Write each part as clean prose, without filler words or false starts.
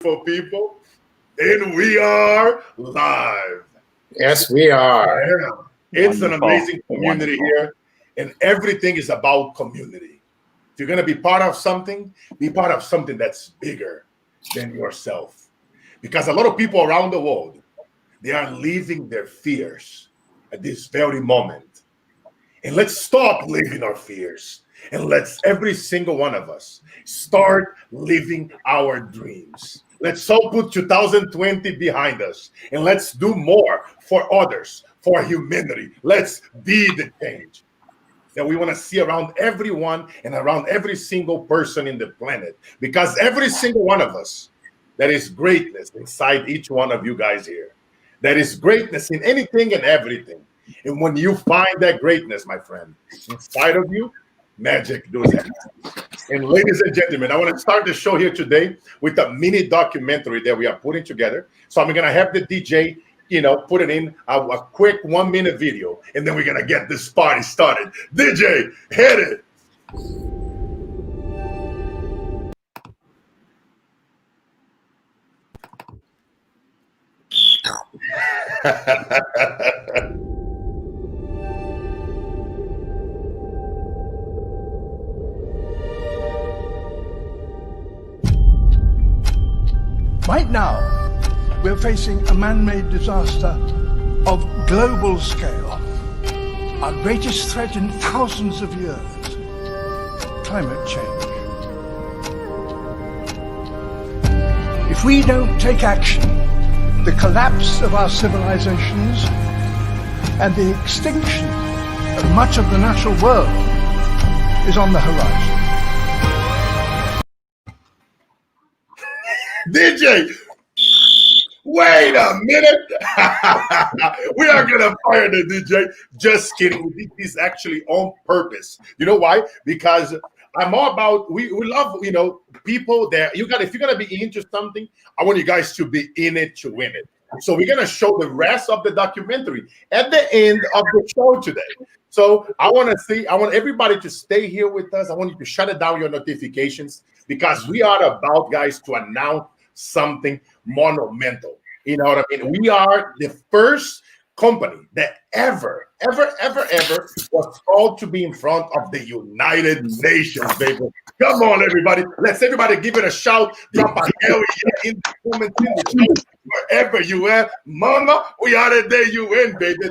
beautiful people. And we are live. Yes, we are. Yeah. It's an amazing community Wonderful. here, and everything is about community. If you're going to be part of something, be part of something that's bigger than yourself. Because a lot of people around the world, they are living their fears at this very moment. And let's stop living our fears. And let's, every single one of us, start living our dreams. Let's all put 2020 behind us. And let's do more for others, for humanity. Let's be the change that we want to see around everyone and around every single person in the planet. Because every single one of us, there is greatness inside each one of you guys here. There is greatness in anything and everything. And when you find that greatness, my friend, inside of you, magic does happen. And ladies and gentlemen, I want to start the show here today with a mini documentary that we are putting together. So I'm going to have the DJ, put it in a quick 1-minute video, and then we're going to get this party started. DJ, hit it. Right now, we're facing a man-made disaster of global scale, our greatest threat in thousands of years, climate change. If we don't take action, the collapse of our civilizations and the extinction of much of the natural world is on the horizon. DJ, wait a minute. We are going to fire the DJ. Just kidding. We did this actually on purpose. You know why? Because I'm all about, we love, people that if you're going to be into something, I want you guys to be in it to win it. So we're going to show the rest of the documentary at the end of the show today. So I want everybody to stay here with us. I want you to shut down your notifications because we are about, guys, to announce something monumental. You know what I mean? We are the first company that ever was called to be in front of the United Nations, baby. Come on, everybody. Let's everybody give it a shout. Drop a hell yeah in the comments in the chat. Wherever you are, mama, we are the day you win, baby.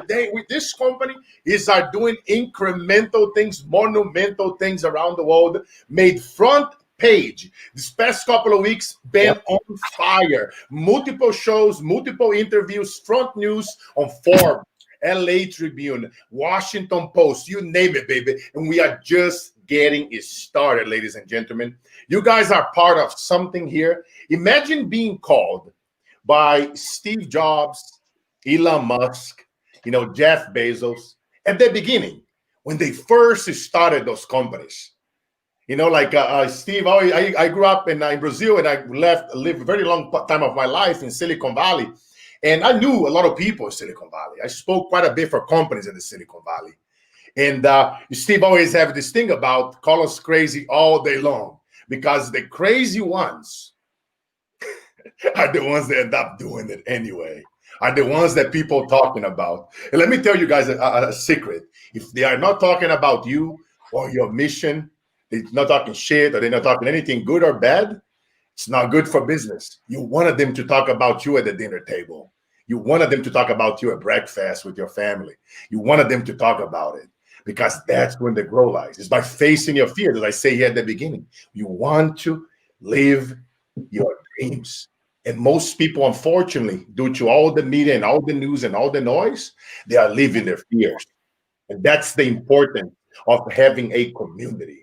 This company is doing incremental things, monumental things around the world, made front page this past couple of weeks, been on fire. Multiple shows, multiple interviews, front news on Forbes, LA Tribune, Washington Post, you name it, baby. And we are just getting it started, ladies and gentlemen. You guys are part of something here. Imagine being called by Steve Jobs, Elon Musk, Jeff Bezos at the beginning when they first started those companies. Steve, I grew up in Brazil, and I lived a very long time of my life in Silicon Valley. And I knew a lot of people in Silicon Valley. I spoke quite a bit for companies in the Silicon Valley. And Steve always have this thing about call us crazy all day long, because the crazy ones are the ones that end up doing it anyway, are the ones that people talking about. And let me tell you guys a secret. If they are not talking about you or your mission, they're not talking shit, or they're not talking anything good or bad, it's not good for business. You wanted them to talk about you at the dinner table. You wanted them to talk about you at breakfast with your family. You wanted them to talk about it, because that's when the growth lies. It's by facing your fears, as I say here at the beginning. You want to live your dreams. And most people, unfortunately, due to all the media and all the news and all the noise, they are living their fears. And that's the importance of having a community.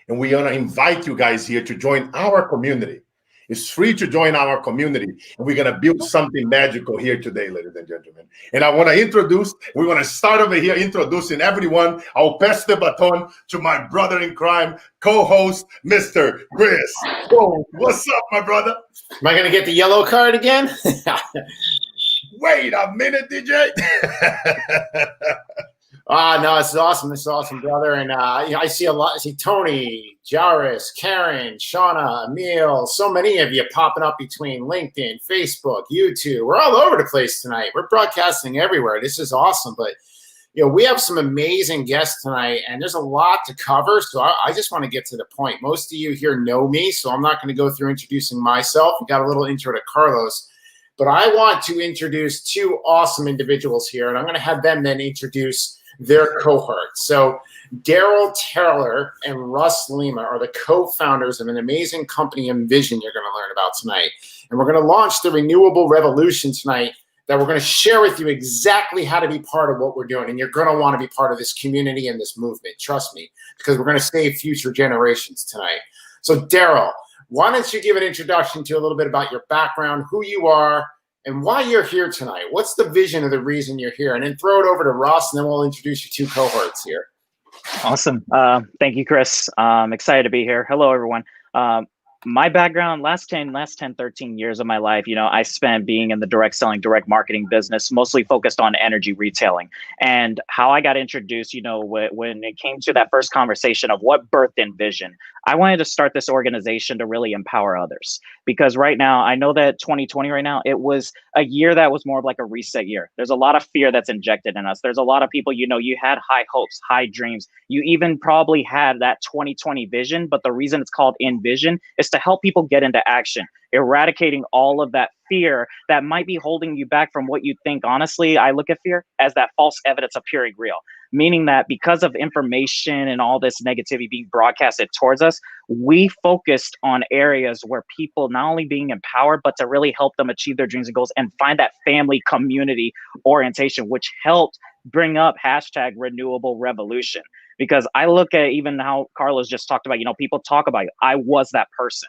And we want to invite you guys here to join our community. It's free to join our community. And we're going to build something magical here today, ladies and gentlemen. And I want to start over here introducing everyone. I'll pass the baton to my brother in crime, co-host, Mr. Chris. Whoa, what's up, my brother? Am I going to get the yellow card again? Wait a minute, DJ. No, this is awesome. This is awesome, brother. And I see a lot. I see Tony, Jairus, Karen, Shauna, Emil, so many of you popping up between LinkedIn, Facebook, YouTube. We're all over the place tonight. We're broadcasting everywhere. This is awesome. But we have some amazing guests tonight, and there's a lot to cover. So I just want to get to the point. Most of you here know me, so I'm not going to go through introducing myself. We got a little intro to Carlos. But I want to introduce two awesome individuals here, and I'm going to have them then introduce their cohort. So Daryl Taylor and Russ Lima are the co-founders of an amazing company, Envision, you're going to learn about tonight. And we're going to launch the Renewable Revolution tonight that we're going to share with you exactly how to be part of what we're doing. And you're going to want to be part of this community and this movement, trust me, because we're going to save future generations tonight. So Daryl, why don't you give an introduction to a little bit about your background, who you are, and why you're here tonight? What's the vision of the reason you're here? And then throw it over to Ross, and then we'll introduce your two cohorts here. Awesome. Thank you, Chris. Excited to be here. Hello, everyone. My background, last 10, 13 years of my life, I spent being in the direct selling, direct marketing business, mostly focused on energy retailing. And how I got introduced, when it came to that first conversation of what birthed Envision, I wanted to start this organization to really empower others. Because right now, I know that 2020 right now, it was a year that was more of like a reset year. There's a lot of fear that's injected in us. There's a lot of people, you had high hopes, high dreams. You even probably had that 2020 vision, but the reason it's called Envision is to help people get into action, eradicating all of that fear that might be holding you back from what you think. Honestly, I look at fear as that false evidence appearing real, meaning that because of information and all this negativity being broadcasted towards us, we focused on areas where people not only being empowered, but to really help them achieve their dreams and goals and find that family community orientation, which helped bring up hashtag renewable revolution. Because I look at even how Carlos just talked about, people talk about it. I was that person.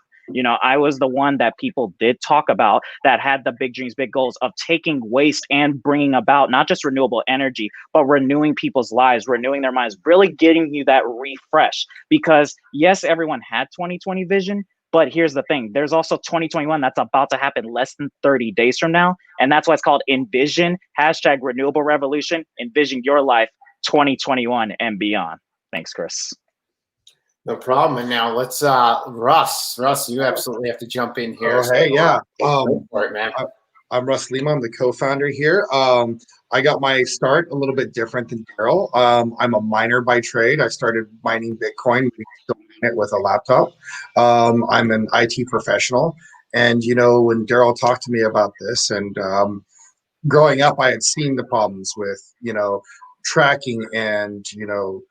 I was the one that people did talk about that had the big dreams, big goals of taking waste and bringing about not just renewable energy, but renewing people's lives, renewing their minds, really getting you that refresh. Because yes, everyone had 2020 vision, but here's the thing. There's also 2021 that's about to happen less than 30 days from now. And that's why it's called Envision, hashtag renewable revolution, envision your life 2021 and beyond. Thanks, Chris. No problem. And now let's Russ, you absolutely have to jump in here. Oh, hey, yeah. Go for it, man. I'm Russ Lima. I'm the co-founder here. I got my start a little bit different than Daryl. I'm a miner by trade. I started mining Bitcoin. We still mine it with a laptop. I'm an IT professional. And, when Daryl talked to me about this and growing up, I had seen the problems with, tracking and,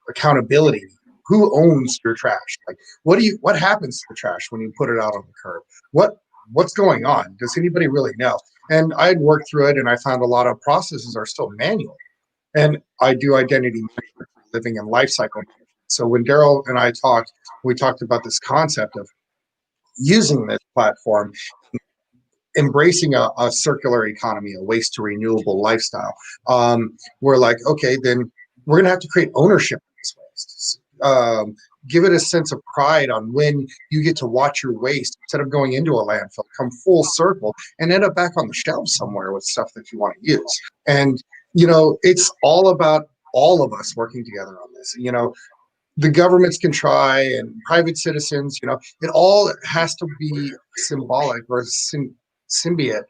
accountability. Who owns your trash? Like, what happens to the trash when you put it out on the curb? What's going on? Does anybody really know? And I had worked through it, and I found a lot of processes are still manual. And I do identity management for living and life cycle management. So when Daryl and I talked, we talked about this concept of using this platform, embracing a circular economy, a waste to renewable lifestyle. We're like, okay, then we're going to have to create ownership of this waste. Give it a sense of pride on when you get to watch your waste instead of going into a landfill, come full circle and end up back on the shelf somewhere with stuff that you want to use. And, it's all about all of us working together on this. The governments can try and private citizens, it all has to be symbolic or symbiote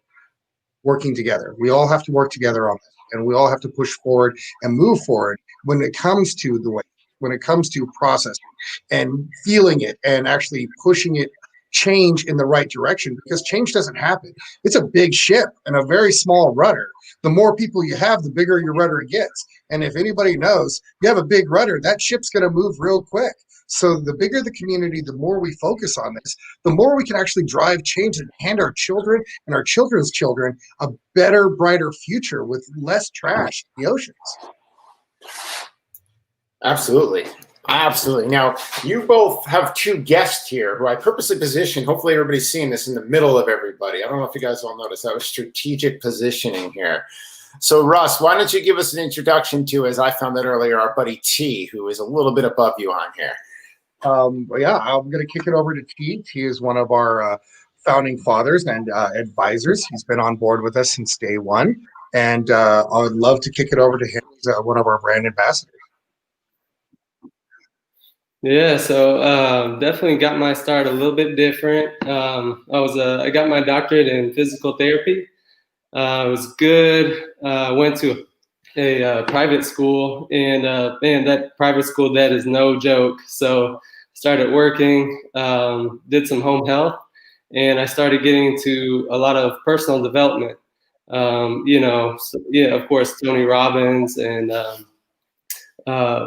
working together. We all have to work together on this, and we all have to push forward and move forward when it comes to the way. When it comes to processing and feeling it and actually pushing it change in the right direction, because change doesn't happen. It's a big ship and a very small rudder. The more people you have, the bigger your rudder gets. And if anybody knows, you have a big rudder, that ship's going to move real quick. So the bigger the community, the more we focus on this, the more we can actually drive change and hand our children and our children's children a better, brighter future with less trash in the oceans. Absolutely. Now, you both have two guests here who I purposely positioned. Hopefully everybody's seeing this in the middle of everybody. I don't know if you guys all noticed. That was strategic positioning here. So, Russ, why don't you give us an introduction to, as I found out earlier, our buddy T, who is a little bit above you on here. Yeah, I'm going to kick it over to T. T is one of our founding fathers and advisors. He's been on board with us since day one. And I would love to kick it over to him. He's one of our brand ambassadors. Yeah, so definitely got my start a little bit different. I got my doctorate in physical therapy. It was good. Went to a private school, and man, that private school debt is no joke. So started working, did some home health, and I started getting into a lot of personal development. Yeah, of course, Tony Robbins and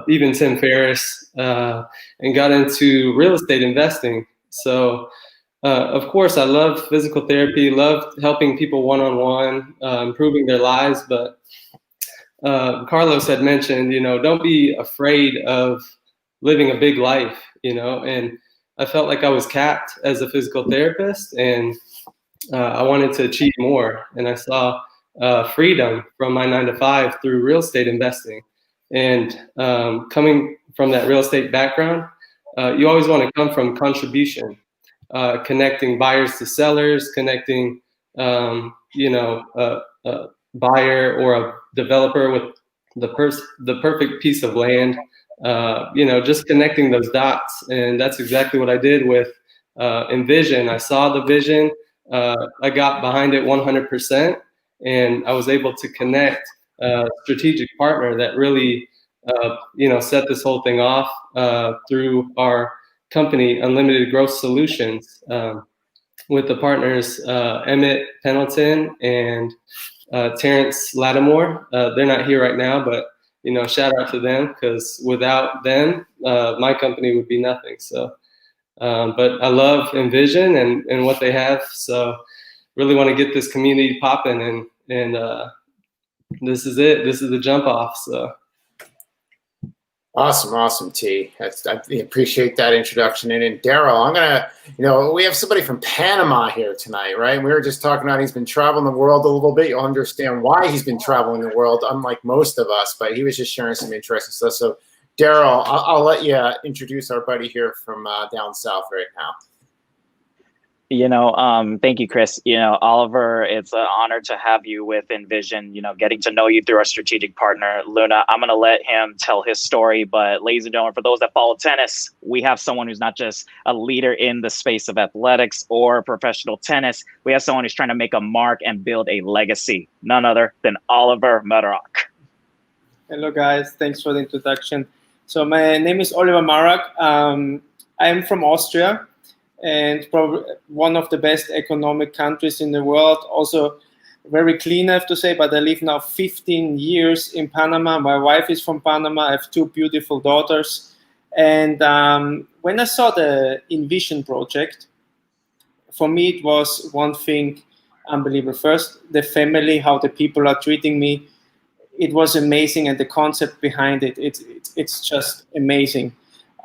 even Tim Ferriss, and got into real estate investing. So, of course, I love physical therapy, love helping people one-on-one, improving their lives. But Carlos had mentioned, don't be afraid of living a big life, and I felt like I was capped as a physical therapist, and I wanted to achieve more. And I saw freedom from my 9 to 5 through real estate investing. And coming from that real estate background, you always want to come from contribution, connecting buyers to sellers, connecting, a buyer or a developer with the perfect piece of land, just connecting those dots. And that's exactly what I did with Envision. I saw the vision. I got behind it 100%, and I was able to connect a strategic partner that really, set this whole thing off through our company, Unlimited Growth Solutions, with the partners Emmett Pendleton and Terrence Lattimore. They're not here right now, but shout out to them, because without them, my company would be nothing. So. But I love Envision and what they have. So really want to get this community popping, and this is it. This is the jump off. So Awesome, T. I appreciate that introduction. And Daryl, I'm gonna, we have somebody from Panama here tonight, right? We were just talking about he's been traveling the world a little bit. You'll understand why he's been traveling the world, unlike most of us. But he was just sharing some interesting stuff. So, Daryl, I'll let you introduce our buddy here from down south right now. Thank you, Chris. Oliver, it's an honor to have you with Envision, getting to know you through our strategic partner, Luna. I'm going to let him tell his story. But ladies and gentlemen, for those that follow tennis, we have someone who's not just a leader in the space of athletics or professional tennis. We have someone who's trying to make a mark and build a legacy. None other than Oliver Marak. Hello, guys. Thanks for the introduction. So my name is Oliver Marak. I'm from Austria, and probably one of the best economic countries in the world. Also very clean, I have to say, but I live now 15 years in Panama. My wife is from Panama. I have 2 beautiful daughters. And when I saw the Envision project, for me, it was one thing unbelievable. First, the family, how the people are treating me. It was amazing, and the concept behind it, it's just amazing.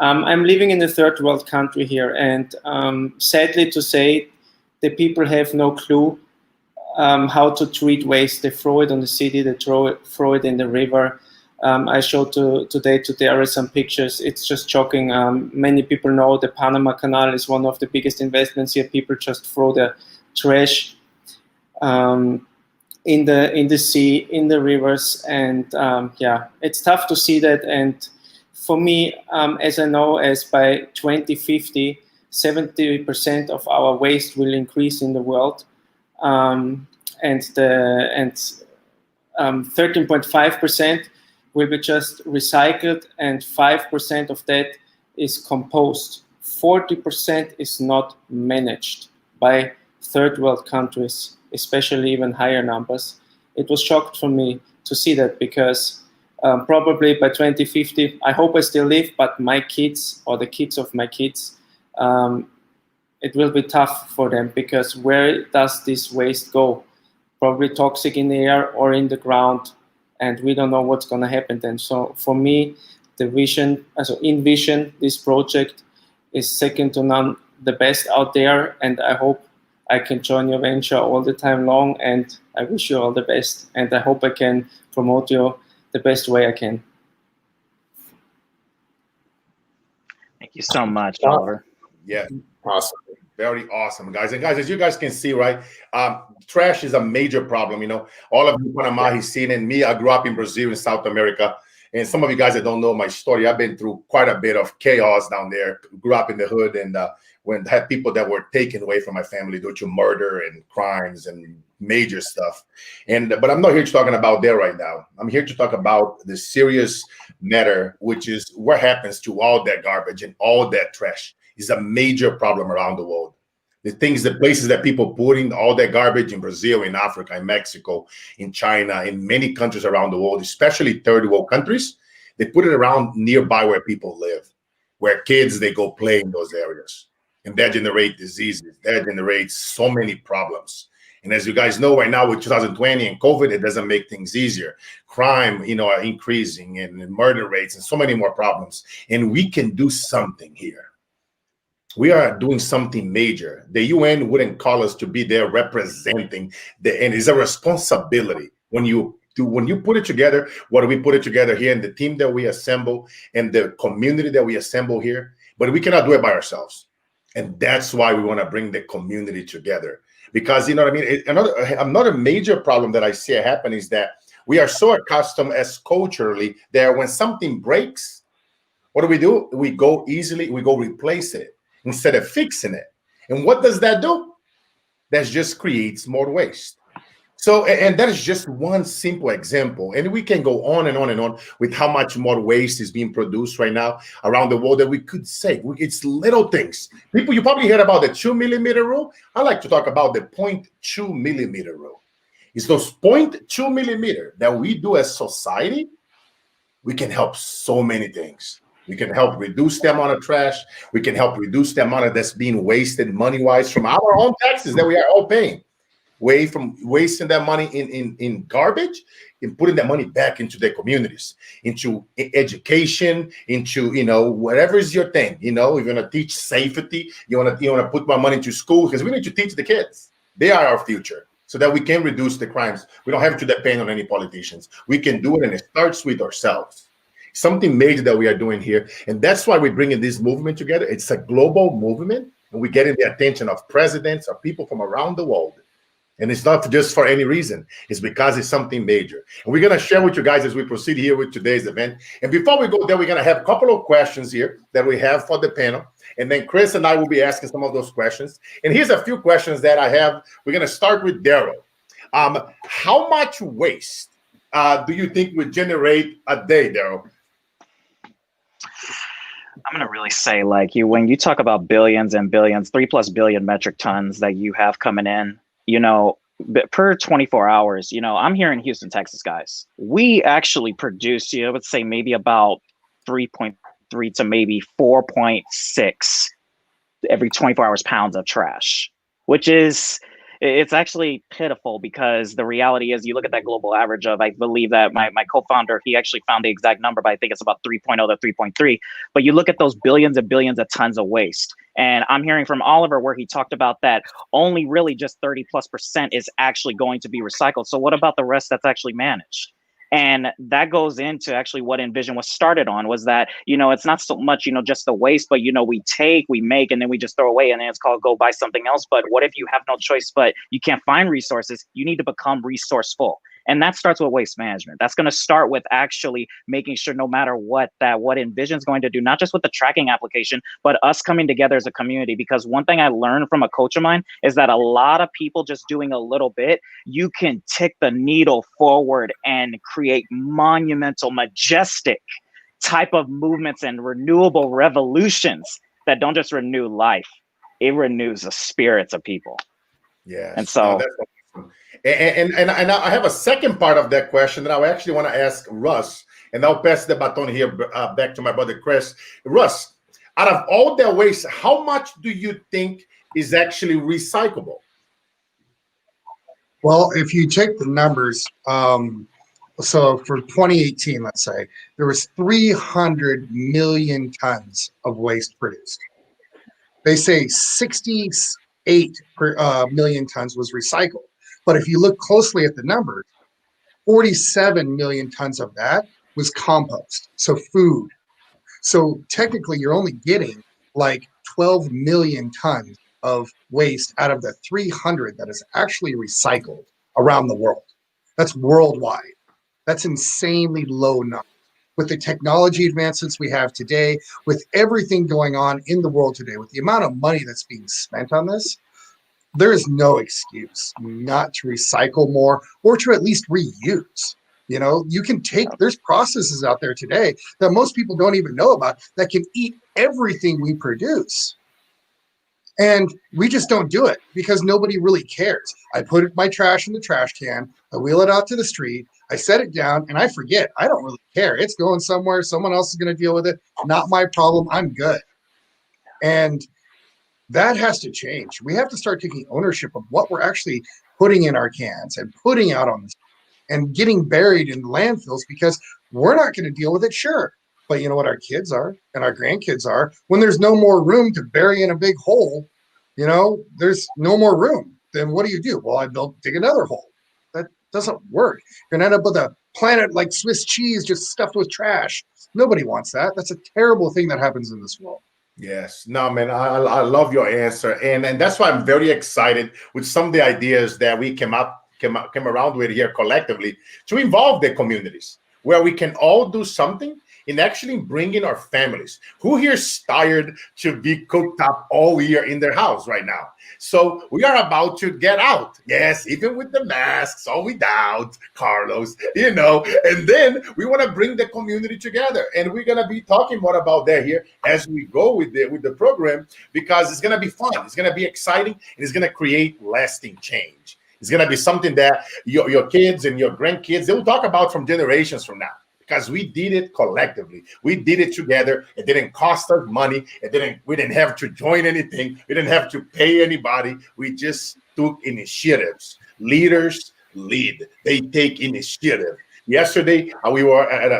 I'm living in a third world country here, and sadly to say, the people have no clue how to treat waste. They throw it on the city, they throw it in the river. I showed today to Darius some pictures. It's just shocking. Many people know the Panama Canal is one of the biggest investments here. People just throw their trash in the sea, in the rivers, and it's tough to see that. And for me, as I know, as by 2050, 70% of our waste will increase in the world, and 13.5% will be just recycled, and 5% of that is composed. 40% is not managed by third world countries, especially even higher numbers. It was shocked for me to see that, because probably by 2050, I hope I still live, but my kids or the kids of my kids, it will be tough for them, because where does this waste go? Probably toxic in the air or in the ground, and we don't know what's going to happen then. So for me, the vision, also Envision, this project is second to none, the best out there, and I hope I can join your venture all the time long, and I wish you all the best, and I hope I can promote you the best way I can. Thank you so much, Oliver. Yeah. Awesome. Very awesome, guys. And guys, as you guys can see, right, trash is a major problem. All of you, Panama, he's seen it. Me, I grew up in Brazil, in South America. And some of you guys that don't know my story, I've been through quite a bit of chaos down there. Grew up in the hood, and when had people that were taken away from my family due to murder and crimes and major stuff. And but I'm not here to talking about that right now. I'm here to talk about the serious matter, which is what happens to all that garbage and all that trash. Is a major problem around the world. The places that people put in all that garbage in Brazil, in Africa, in Mexico, in China, in many countries around the world, especially third world countries, they put it around nearby where people live, where kids, they go play in those areas. And that generates diseases. That generates so many problems. And as you guys know, right now with 2020 and COVID, it doesn't make things easier. Crime, are increasing, and murder rates, and so many more problems. And we can do something here. We are doing something major. The UN wouldn't call us to be there representing and it's a responsibility when you put it together. What do we put it together here in the team that we assemble and the community that we assemble here? But we cannot do it by ourselves, and that's why we want to bring the community together. Because another major problem that I see happen is that we are so accustomed as culturally that when something breaks, what do? We go replace it instead of fixing it. And what does that do? That just creates more waste. So, and that is just one simple example. And we can go on and on and on with how much more waste is being produced right now around the world that we could save. It's little things. People, you probably heard about the 2 millimeter rule. I like to talk about the 0.2 millimeter rule. It's those 0.2 millimeter that we do as society. We can help so many things. We can help reduce the amount of trash. We can help reduce the amount of that's being wasted money-wise from our own taxes that we are all paying. Away from wasting that money in garbage and putting that money back into the communities, into education, into whatever is your thing. If you want to teach safety, you want to put more money into school, because we need to teach the kids. They are our future, so that we can reduce the crimes. We don't have to depend on any politicians. We can do it, and it starts with ourselves. Something major that we are doing here, and that's why we're bringing this movement together. It's a global movement, and we're getting the attention of presidents, of people from around the world. And it's not just for any reason. It's because it's something major. And we're going to share with you guys as we proceed here with today's event. And before we go there, we're going to have a couple of questions here that we have for the panel. And then Chris and I will be asking some of those questions. And here's a few questions that I have. We're going to start with Daryl. How much waste do you think would generate a day, Daryl? I'm going to really say, when you talk about billions and billions, 3+ billion metric tons that you have coming in, per 24 hours, I'm here in Houston, Texas, guys. We actually produce, I would say maybe about 3.3 to maybe 4.6 every 24 hours pounds of trash, which is, it's actually pitiful, because the reality is, you look at that global average of, I believe that my co-founder, he actually found the exact number, but I think it's about 3.0 to 3.3. But you look at those billions and billions of tons of waste. And I'm hearing from Oliver where he talked about that only really just 30+% is actually going to be recycled. So what about the rest that's actually managed? And that goes into actually what Envision was started on, was that, it's not so much, just the waste, but, we make, and then we just throw away, and then it's called go buy something else. But what if you have no choice, but you can't find resources? You need to become resourceful. And that starts with waste management. That's going to start with actually making sure, no matter what Envision is going to do, not just with the tracking application, but us coming together as a community. Because one thing I learned from a coach of mine is that a lot of people just doing a little bit, you can tick the needle forward and create monumental, majestic type of movements and renewable revolutions that don't just renew life, it renews the spirits of people. Yeah. And so And I have a second part of that question that I actually want to ask Russ, and I'll pass the baton here back to my brother Chris. Russ, out of all that waste, how much do you think is actually recyclable? Well, if you take the numbers, so for 2018, let's say, there was 300 million tons of waste produced. They say 68 million tons was recycled. But if you look closely at the numbers, 47 million tons of that was compost, so food. So technically, you're only getting like 12 million tons of waste out of the 300 that is actually recycled around the world. That's worldwide. That's insanely low number. with the technology advancements we have today, with everything going on in the world today, with the amount of money that's being spent on this, there is no excuse not to recycle more or to at least reuse. You know, you can take, there's processes out there today that most people don't even know about that can eat everything we produce. And we just don't do it because nobody really cares. I put my trash in the trash can, I wheel it out to the street, I set it down, and I forget. I don't really care. It's going somewhere. Someone else is going to deal with it. Not my problem. I'm good. And that has to change. We have to start taking ownership of what we're actually putting in our cans and putting out on the street and getting buried in landfills, because we're not going to deal with it, sure. But you know what our kids are and our grandkids are? When there's no more room to bury in a big hole, you know, there's no more room. Then what do? Well, dig another hole. That doesn't work. You're going to end up with a planet like Swiss cheese just stuffed with trash. Nobody wants that. That's a terrible thing that happens in this world. Yes. No, man, I love your answer. And that's why I'm very excited with some of the ideas that we came around with here collectively to involve the communities, where we can all do something in actually bringing our families. Who here is tired to be cooked up all year in their house right now? So we are about to get out. Yes, even with the masks, all without, Carlos, you know, and then we want to bring the community together. And we're going to be talking more about that here as we go with the program, because it's going to be fun. It's going to be exciting, and it's going to create lasting change. It's going to be something that your kids and your grandkids, they will talk about from generations from now. Because we did it collectively. We did it together. It didn't cost us money. We didn't have to join anything. We didn't have to pay anybody. We just took initiatives. Leaders lead. They take initiative. Yesterday, we were at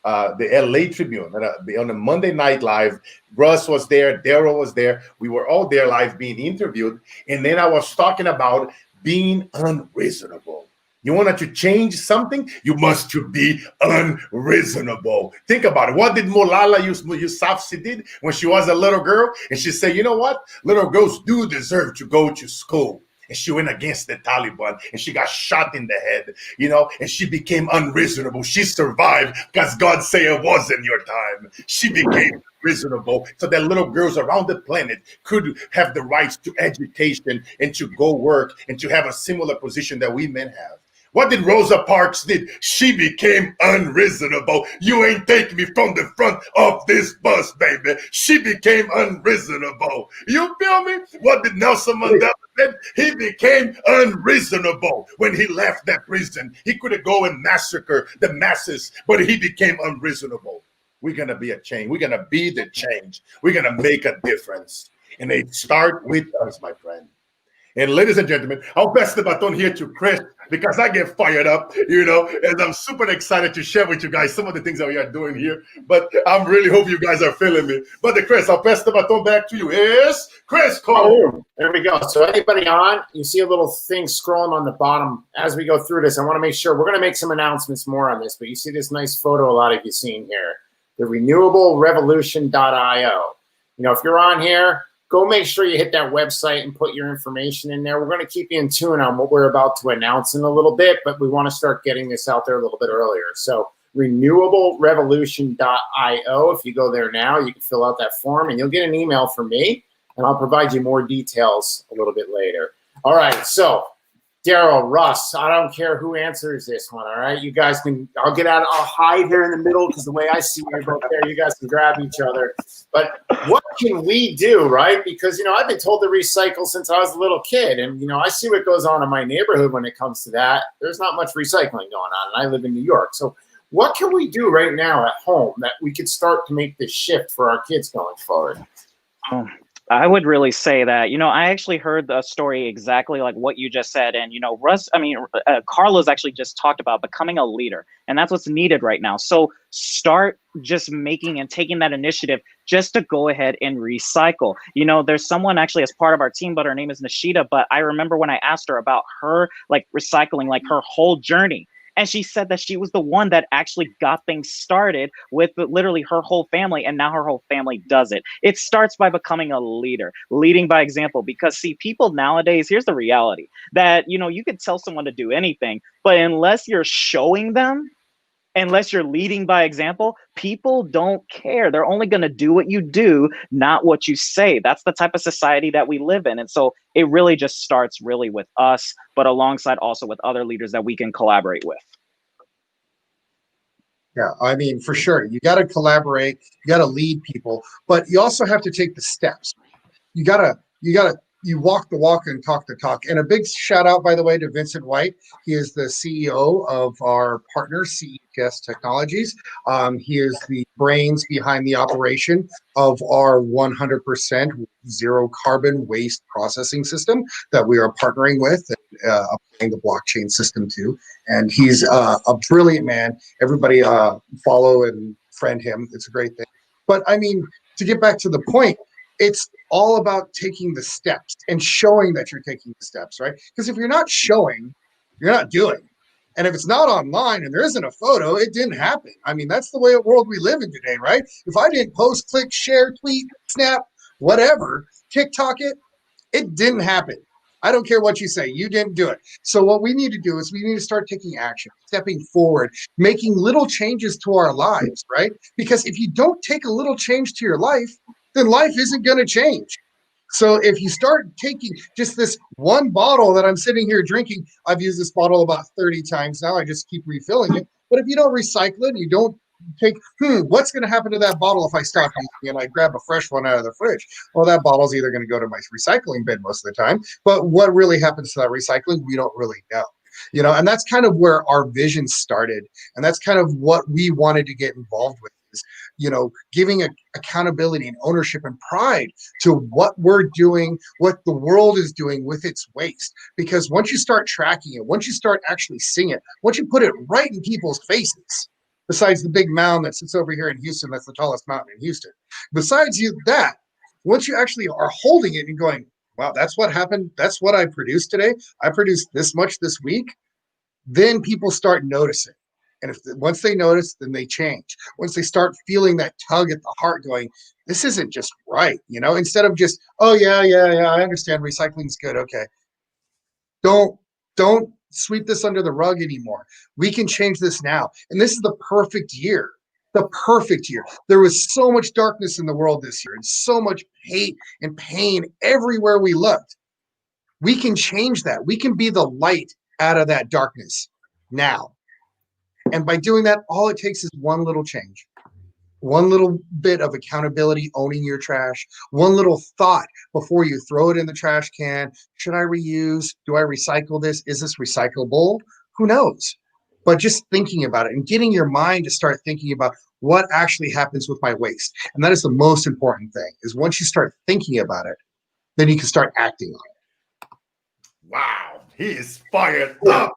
the LA Tribune on a Monday Night Live. Russ was there. Daryl was there. We were all there live being interviewed. And then I was talking about being unreasonable. You wanted to change something, you must to be unreasonable. Think about it. What did Malala Yousafzai did when she was a little girl? And she said, you know what? Little girls do deserve to go to school. And she went against the Taliban and she got shot in the head, you know, and she became unreasonable. She survived because God said it wasn't your time. She became reasonable so that little girls around the planet could have the rights to education and to go work and to have a similar position that we men have. What did Rosa Parks did? She became unreasonable. You ain't taking me from the front of this bus, baby. She became unreasonable. You feel me? What did Nelson Mandela did? He became unreasonable when he left that prison. He could have go and massacre the masses, but he became unreasonable. We're going to be a change. We're going to be the change. We're going to make a difference. And they start with us, my friend. And ladies and gentlemen, I'll pass the baton here to Chris because I get fired up, you know, and I'm super excited to share with you guys some of the things that we are doing here. But I really hope you guys are feeling me. But Chris, I'll pass the baton back to you. Yes, Chris Cole. Oh, there we go. So anybody on, you see a little thing scrolling on the bottom as we go through this. I want to make sure we're going to make some announcements more on this, but you see this nice photo a lot of you seen here, the renewablerevolution.io. You know, if you're on here, go make sure you hit that website and put your information in there. We're going to keep you in tune on what we're about to announce in a little bit, but we want to start getting this out there a little bit earlier. So renewablerevolution.io. If you go there now, you can fill out that form and you'll get an email from me, and I'll provide you more details a little bit later. All right, so Daryl, Russ, I don't care who answers this one, all right? You guys can, I'll hide here in the middle because the way I see you both there, you guys can grab each other. But what can we do, right? Because, you know, I've been told to recycle since I was a little kid. And, you know, I see what goes on in my neighborhood when it comes to that. There's not much recycling going on, and I live in New York. So what can we do right now at home that we could start to make this shift for our kids going forward? I would really say that, you know, I actually heard the story exactly like what you just said. And, you know, Carlos actually just talked about becoming a leader. And that's what's needed right now. So start just making and taking that initiative just to go ahead and recycle. You know, there's someone actually as part of our team, but her name is Nishita. But I remember when I asked her about her like recycling, like her whole journey. And she said that she was the one that actually got things started with literally her whole family. And now her whole family does it. It starts by becoming a leader, leading by example. Because see, people nowadays, here's the reality that, you know, you could tell someone to do anything, but unless you're showing them, unless you're leading by example, people don't care. They're only going to do what you do, not what you say. That's the type of society that we live in. And so it really just starts really with us, but alongside also with other leaders that we can collaborate with. Yeah, I mean, for sure. You got to collaborate, you got to lead people, but you also have to take the steps. You walk the walk and talk the talk. And a big shout out, by the way, to Vincent White. He is the CEO of our partner, CES Technologies. He is the brains behind the operation of our 100% zero carbon waste processing system that we are partnering with and applying the blockchain system to. And he's a brilliant man. Everybody follow and friend him. It's a great thing. But I mean, to get back to the point, it's all about taking the steps and showing that you're taking the steps, right? Because if you're not showing, you're not doing. And if it's not online and there isn't a photo, it didn't happen. I mean, that's the way of world we live in today, right? If I didn't post, click, share, tweet, snap, whatever, TikTok it, it didn't happen. I don't care what you say, you didn't do it. So what we need to do is we need to start taking action, stepping forward, making little changes to our lives, right? Because if you don't take a little change to your life, then life isn't going to change. So if you start taking just this one bottle that I'm sitting here drinking, I've used this bottle about 30 times now, I just keep refilling it. But if you don't recycle it, you don't take, what's going to happen to that bottle if I stop using it and I grab a fresh one out of the fridge? Well, that bottle's either going to go to my recycling bin most of the time, but what really happens to that recycling, we don't really know. And that's kind of where our vision started. And that's kind of what we wanted to get involved with. Giving accountability and ownership and pride to what we're doing, what the world is doing with its waste. Because once you start tracking it, once you start actually seeing it, once you put it right in people's faces, besides the big mound that sits over here in Houston, that's the tallest mountain in Houston. Besides that, once you actually are holding it and going, wow, that's what happened. That's what I produced today. I produced this much this week. Then people start noticing. And once they notice, then they change. Once they start feeling that tug at the heart going, this isn't just right, instead of just, oh, yeah, I understand recycling's good. Okay. Don't sweep this under the rug anymore. We can change this now. And this is the perfect year. The perfect year. There was so much darkness in the world this year and so much hate and pain everywhere we looked. We can change that. We can be the light out of that darkness now. And by doing that, all it takes is one little change, one little bit of accountability, owning your trash, one little thought before you throw it in the trash can. Should I reuse? Do I recycle this? Is this recyclable? Who knows? But just thinking about it and getting your mind to start thinking about what actually happens with my waste. And that is the most important thing, is once you start thinking about it, then you can start acting on it. Wow. He is fired up.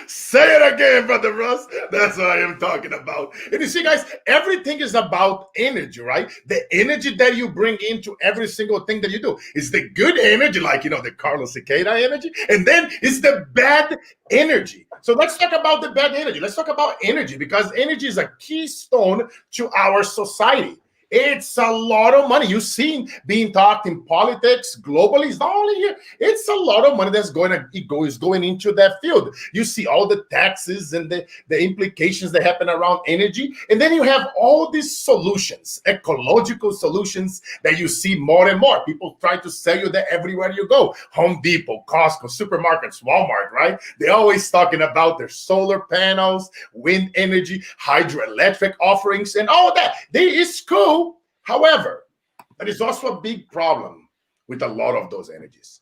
Say it again, Brother Russ. That's what I am talking about. And you see, guys, everything is about energy, right? The energy that you bring into every single thing that you do. It's the good energy, like, the Carlos Cicada energy. And then it's the bad energy. So let's talk about the bad energy. Let's talk about energy, because energy is a keystone to our society. It's a lot of money. You've seen being talked in politics globally. It's not only here. It's a lot of money that's going into that field. You see all the taxes and the implications that happen around energy. And then you have all these solutions, ecological solutions that you see more and more. People try to sell you that everywhere you go. Home Depot, Costco, supermarkets, Walmart, right? They're always talking about their solar panels, wind energy, hydroelectric offerings, and all that. It's cool. However, there is also a big problem with a lot of those energies.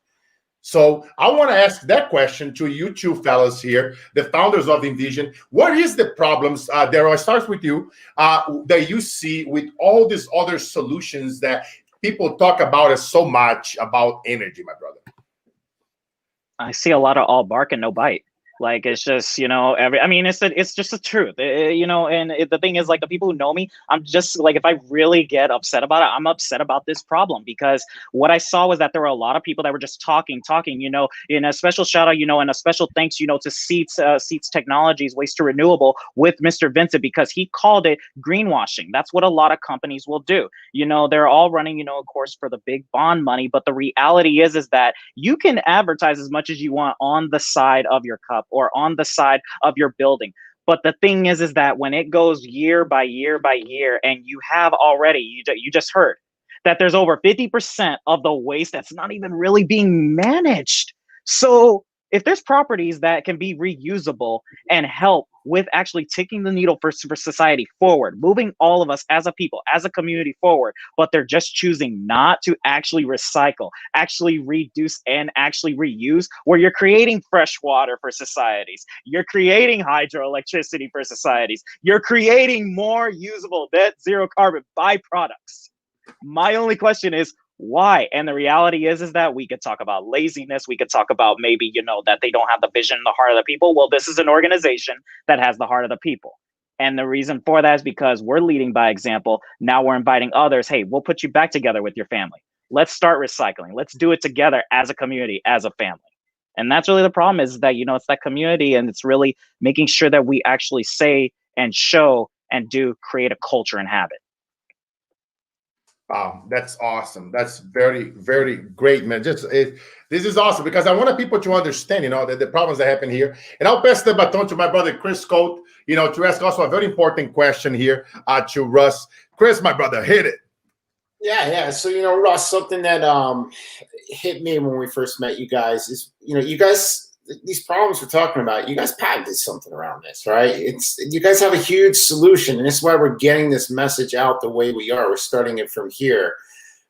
So I want to ask that question to you two fellas here, the founders of Envision. What is the problems, Daryl, I start with you, that you see with all these other solutions that people talk about as so much about energy, my brother? I see a lot of all bark and no bite. Like, it's just, it's just the truth, the thing is, like, the people who know me, I'm just like, if I really get upset about it, I'm upset about this problem, because what I saw was that there were a lot of people that were just talking, in a special shout out, and a special thanks, to Seats Technologies, Waste to Renewable, with Mr. Vincent, because he called it greenwashing. That's what a lot of companies will do. They're all running, of course, for the big bond money, but the reality is that you can advertise as much as you want on the side of your cup or on the side of your building. But the thing is that when it goes year by year by year, and you have already, you just heard that there's over 50% of the waste that's not even really being managed. So if there's properties that can be reusable and help with actually taking the needle for society forward, moving all of us as a people, as a community forward, but they're just choosing not to actually recycle, actually reduce, and actually reuse, where you're creating fresh water for societies, you're creating hydroelectricity for societies, you're creating more usable net zero carbon byproducts. My only question is, why? And the reality is that we could talk about laziness. We could talk about maybe, that they don't have the vision in the heart of the people. Well, this is an organization that has the heart of the people. And the reason for that is because we're leading by example. Now we're inviting others. Hey, we'll put you back together with your family. Let's start recycling. Let's do it together as a community, as a family. And that's really the problem, is that, it's that community, and it's really making sure that we actually say and show and do create a culture and habit. Wow, that's awesome. That's very, very great, man. This is awesome, because I want people to understand, the problems that happen here. And I'll pass the baton to my brother Chris Coate, to ask also a very important question here to Russ. Chris, my brother, hit it. Yeah. So, Russ, something that hit me when we first met you guys is, you guys, these problems we're talking about, you guys patented something around this, right? You guys have a huge solution, and this is why we're getting this message out the way we are. We're starting it from here.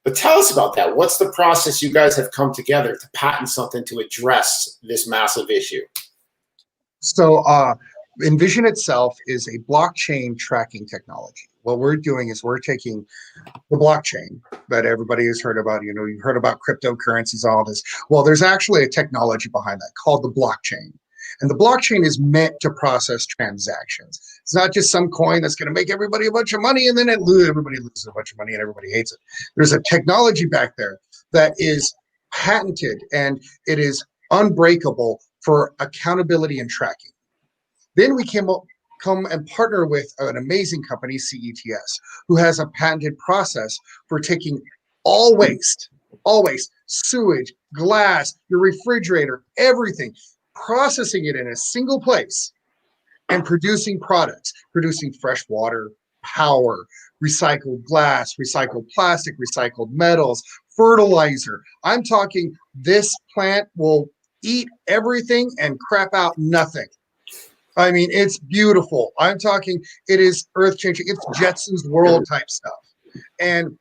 But tell us about that. What's the process you guys have come together to patent something to address this massive issue? So Envision itself is a blockchain tracking technology. What we're doing is we're taking the blockchain that everybody has heard about. You've heard about cryptocurrencies, all this. Well, there's actually a technology behind that called the blockchain. And the blockchain is meant to process transactions. It's not just some coin that's going to make everybody a bunch of money and then everybody loses a bunch of money and everybody hates it. There's a technology back there that is patented, and it is unbreakable for accountability and tracking. Then we come and partner with an amazing company, CETS, who has a patented process for taking all waste, sewage, glass, your refrigerator, everything, processing it in a single place and producing products, producing fresh water, power, recycled glass, recycled plastic, recycled metals, fertilizer. I'm talking this plant will eat everything and crap out nothing. I mean, it's beautiful. I'm talking, it is earth-changing. It's Jetsons World type stuff. And,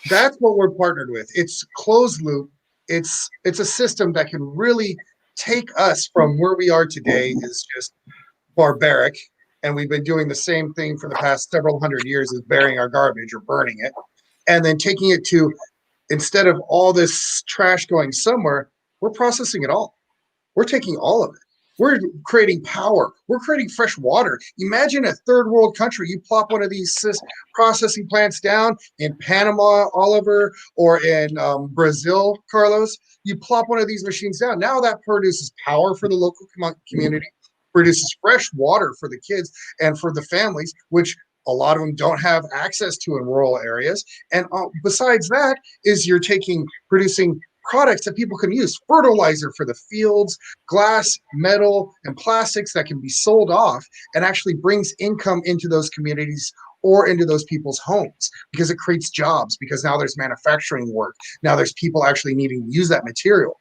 that's what we're partnered with. It's closed loop. It's a system that can really take us from where we are today is just barbaric. And we've been doing the same thing for the past several hundred years, is burying our garbage or burning it. And then taking it to, instead of all this trash going somewhere, we're processing it all. We're taking all of it. We're creating power. We're creating fresh water. Imagine a third world country. You plop one of these processing plants down in Panama, Oliver, or in Brazil, Carlos. You plop one of these machines down. Now that produces power for the local community, produces fresh water for the kids and for the families, which a lot of them don't have access to in rural areas. And besides that is you're producing products that people can use, fertilizer for the fields, glass, metal, and plastics that can be sold off and actually brings income into those communities or into those people's homes, because it creates jobs, because now there's manufacturing work. Now there's people actually needing to use that material.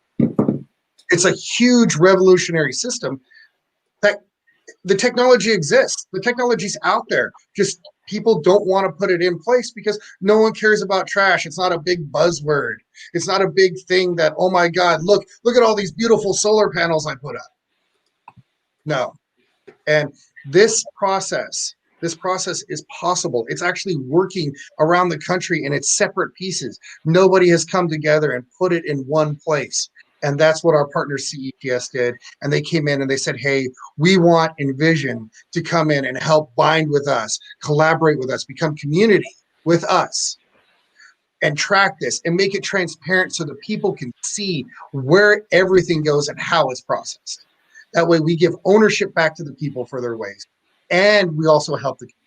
It's a huge revolutionary system that the technology exists. The technology's out there. Just people don't want to put it in place because no one cares about trash. It's not a big buzzword. It's not a big thing that, oh my God, look at all these beautiful solar panels I put up. No. And this process is possible. It's actually working around the country in its separate pieces. Nobody has come together and put it in one place. And that's what our partner CETS did. And they came in and they said, hey, we want Envision to come in and help bind with us, collaborate with us, become community with us, and track this and make it transparent so that people can see where everything goes and how it's processed. That way we give ownership back to the people for their waste. And we also help the community.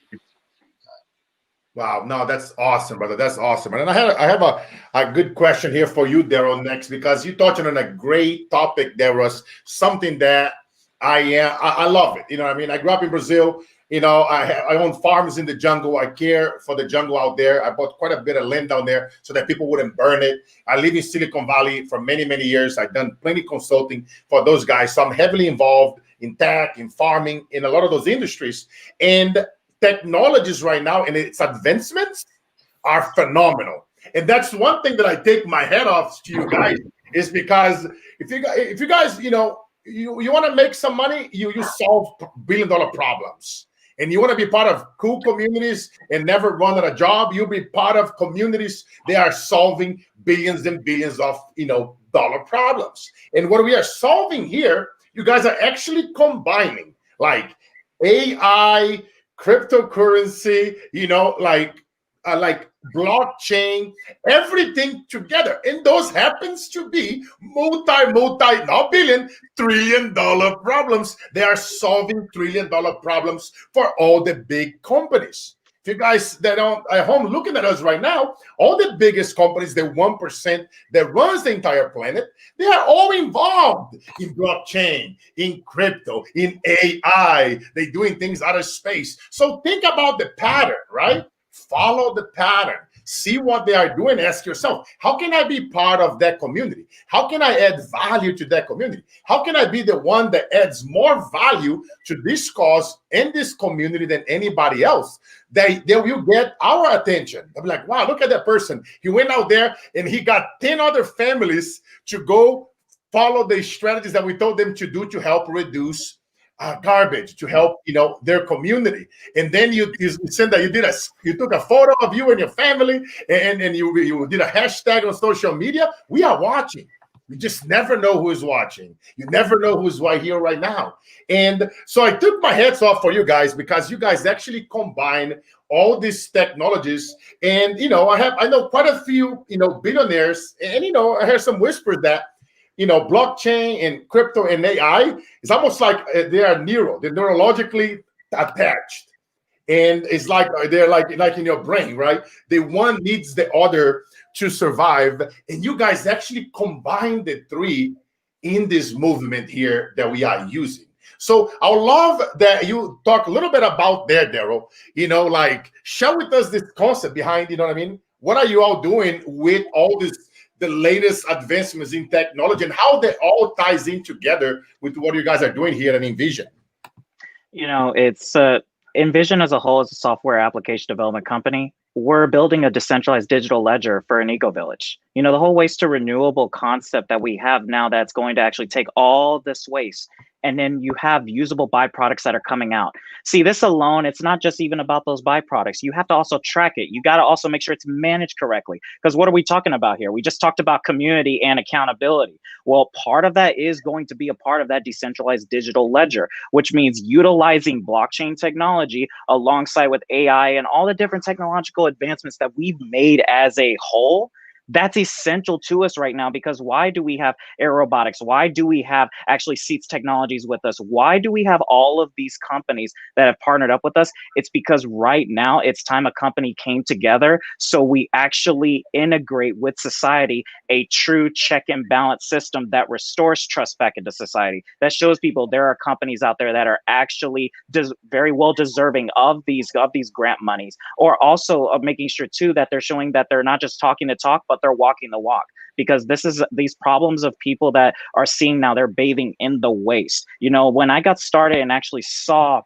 Wow, no, that's awesome, brother. That's awesome. And I have a good question here for you, Daryl, next, because you touched on a great topic. There was something that I love it. You know what I mean? I grew up in Brazil. You know, I own farms in the jungle. I care for the jungle out there. I bought quite a bit of land down there so that people wouldn't burn it. I live in Silicon Valley for many, many years. I've done plenty of consulting for those guys. So I'm heavily involved in tech, in farming, in a lot of those industries. And technologies right now and its advancements are phenomenal. And that's one thing that I take my head off to you guys is because if you guys, you know, you want to make some money, you solve billion-dollar problems. And you want to be part of cool communities and never run out of job, you'll be part of communities that are solving billions and billions of, you know, dollar problems. And what we are solving here, you guys are actually combining like AI, cryptocurrency, you know, like blockchain, everything together. And those happens to be not billion, trillion-dollar problems. They are solving trillion-dollar problems for all the big companies. If you guys that are at home looking at us right now, all the biggest companies, the 1% that runs the entire planet, they are all involved in blockchain, in crypto, in AI. They're doing things out of space. So think about the pattern, right? Follow the pattern. See what they are doing. Ask yourself, how can I be part of that community? How can I add value to that community? How can I be the one that adds more value to this cause and this community than anybody else? They will get our attention. They'll be like, wow, look at that person. He went out there and he got 10 other families to go follow the strategies that we told them to do to help reduce garbage, to help, you know, their community. And then you said that you took a photo of you and your family, and you did a hashtag on social media. We are watching. You just never know who is watching. You never know who's right here right now. And so I took my hats off for you guys because you guys actually combine all these technologies. And you know, I know quite a few, you know, billionaires, and you know, I heard some whispers that, you know, blockchain and crypto and AI is almost like they are they're neurologically attached. And it's like they're like in your brain, right? The one needs the other to survive. And you guys actually combine the three in this movement here that we are using. So I would love that you talk a little bit about that, Daryl. You know, like share with us this concept behind, you know what I mean? What are you all doing with all this, the latest advancements in technology, and how they all ties in together with what you guys are doing here at Envision? You know, it's Envision as a whole is a software application development company. We're building a decentralized digital ledger for an eco-village. You know, the whole waste to renewable concept that we have now that's going to actually take all this waste and then you have usable byproducts that are coming out. See, this alone, it's not just even about those byproducts. You have to also track it. You got to also make sure it's managed correctly. Because what are we talking about here? We just talked about community and accountability. Well, part of that is going to be a part of that decentralized digital ledger, which means utilizing blockchain technology alongside with AI and all the different technological advancements that we've made as a whole. That's essential to us right now, because why do we have aerobotics? Why do we have actually Seats Technologies with us? Why do we have all of these companies that have partnered up with us? It's because right now it's time a company came together so we actually integrate with society a true check and balance system that restores trust back into society, that shows people there are companies out there that are actually very well deserving of these grant monies, or also of making sure too that they're showing that they're not just talking the talk, but they're walking the walk, because these problems of people that are seeing now, they're bathing in the waste. You know, when I got started and actually saw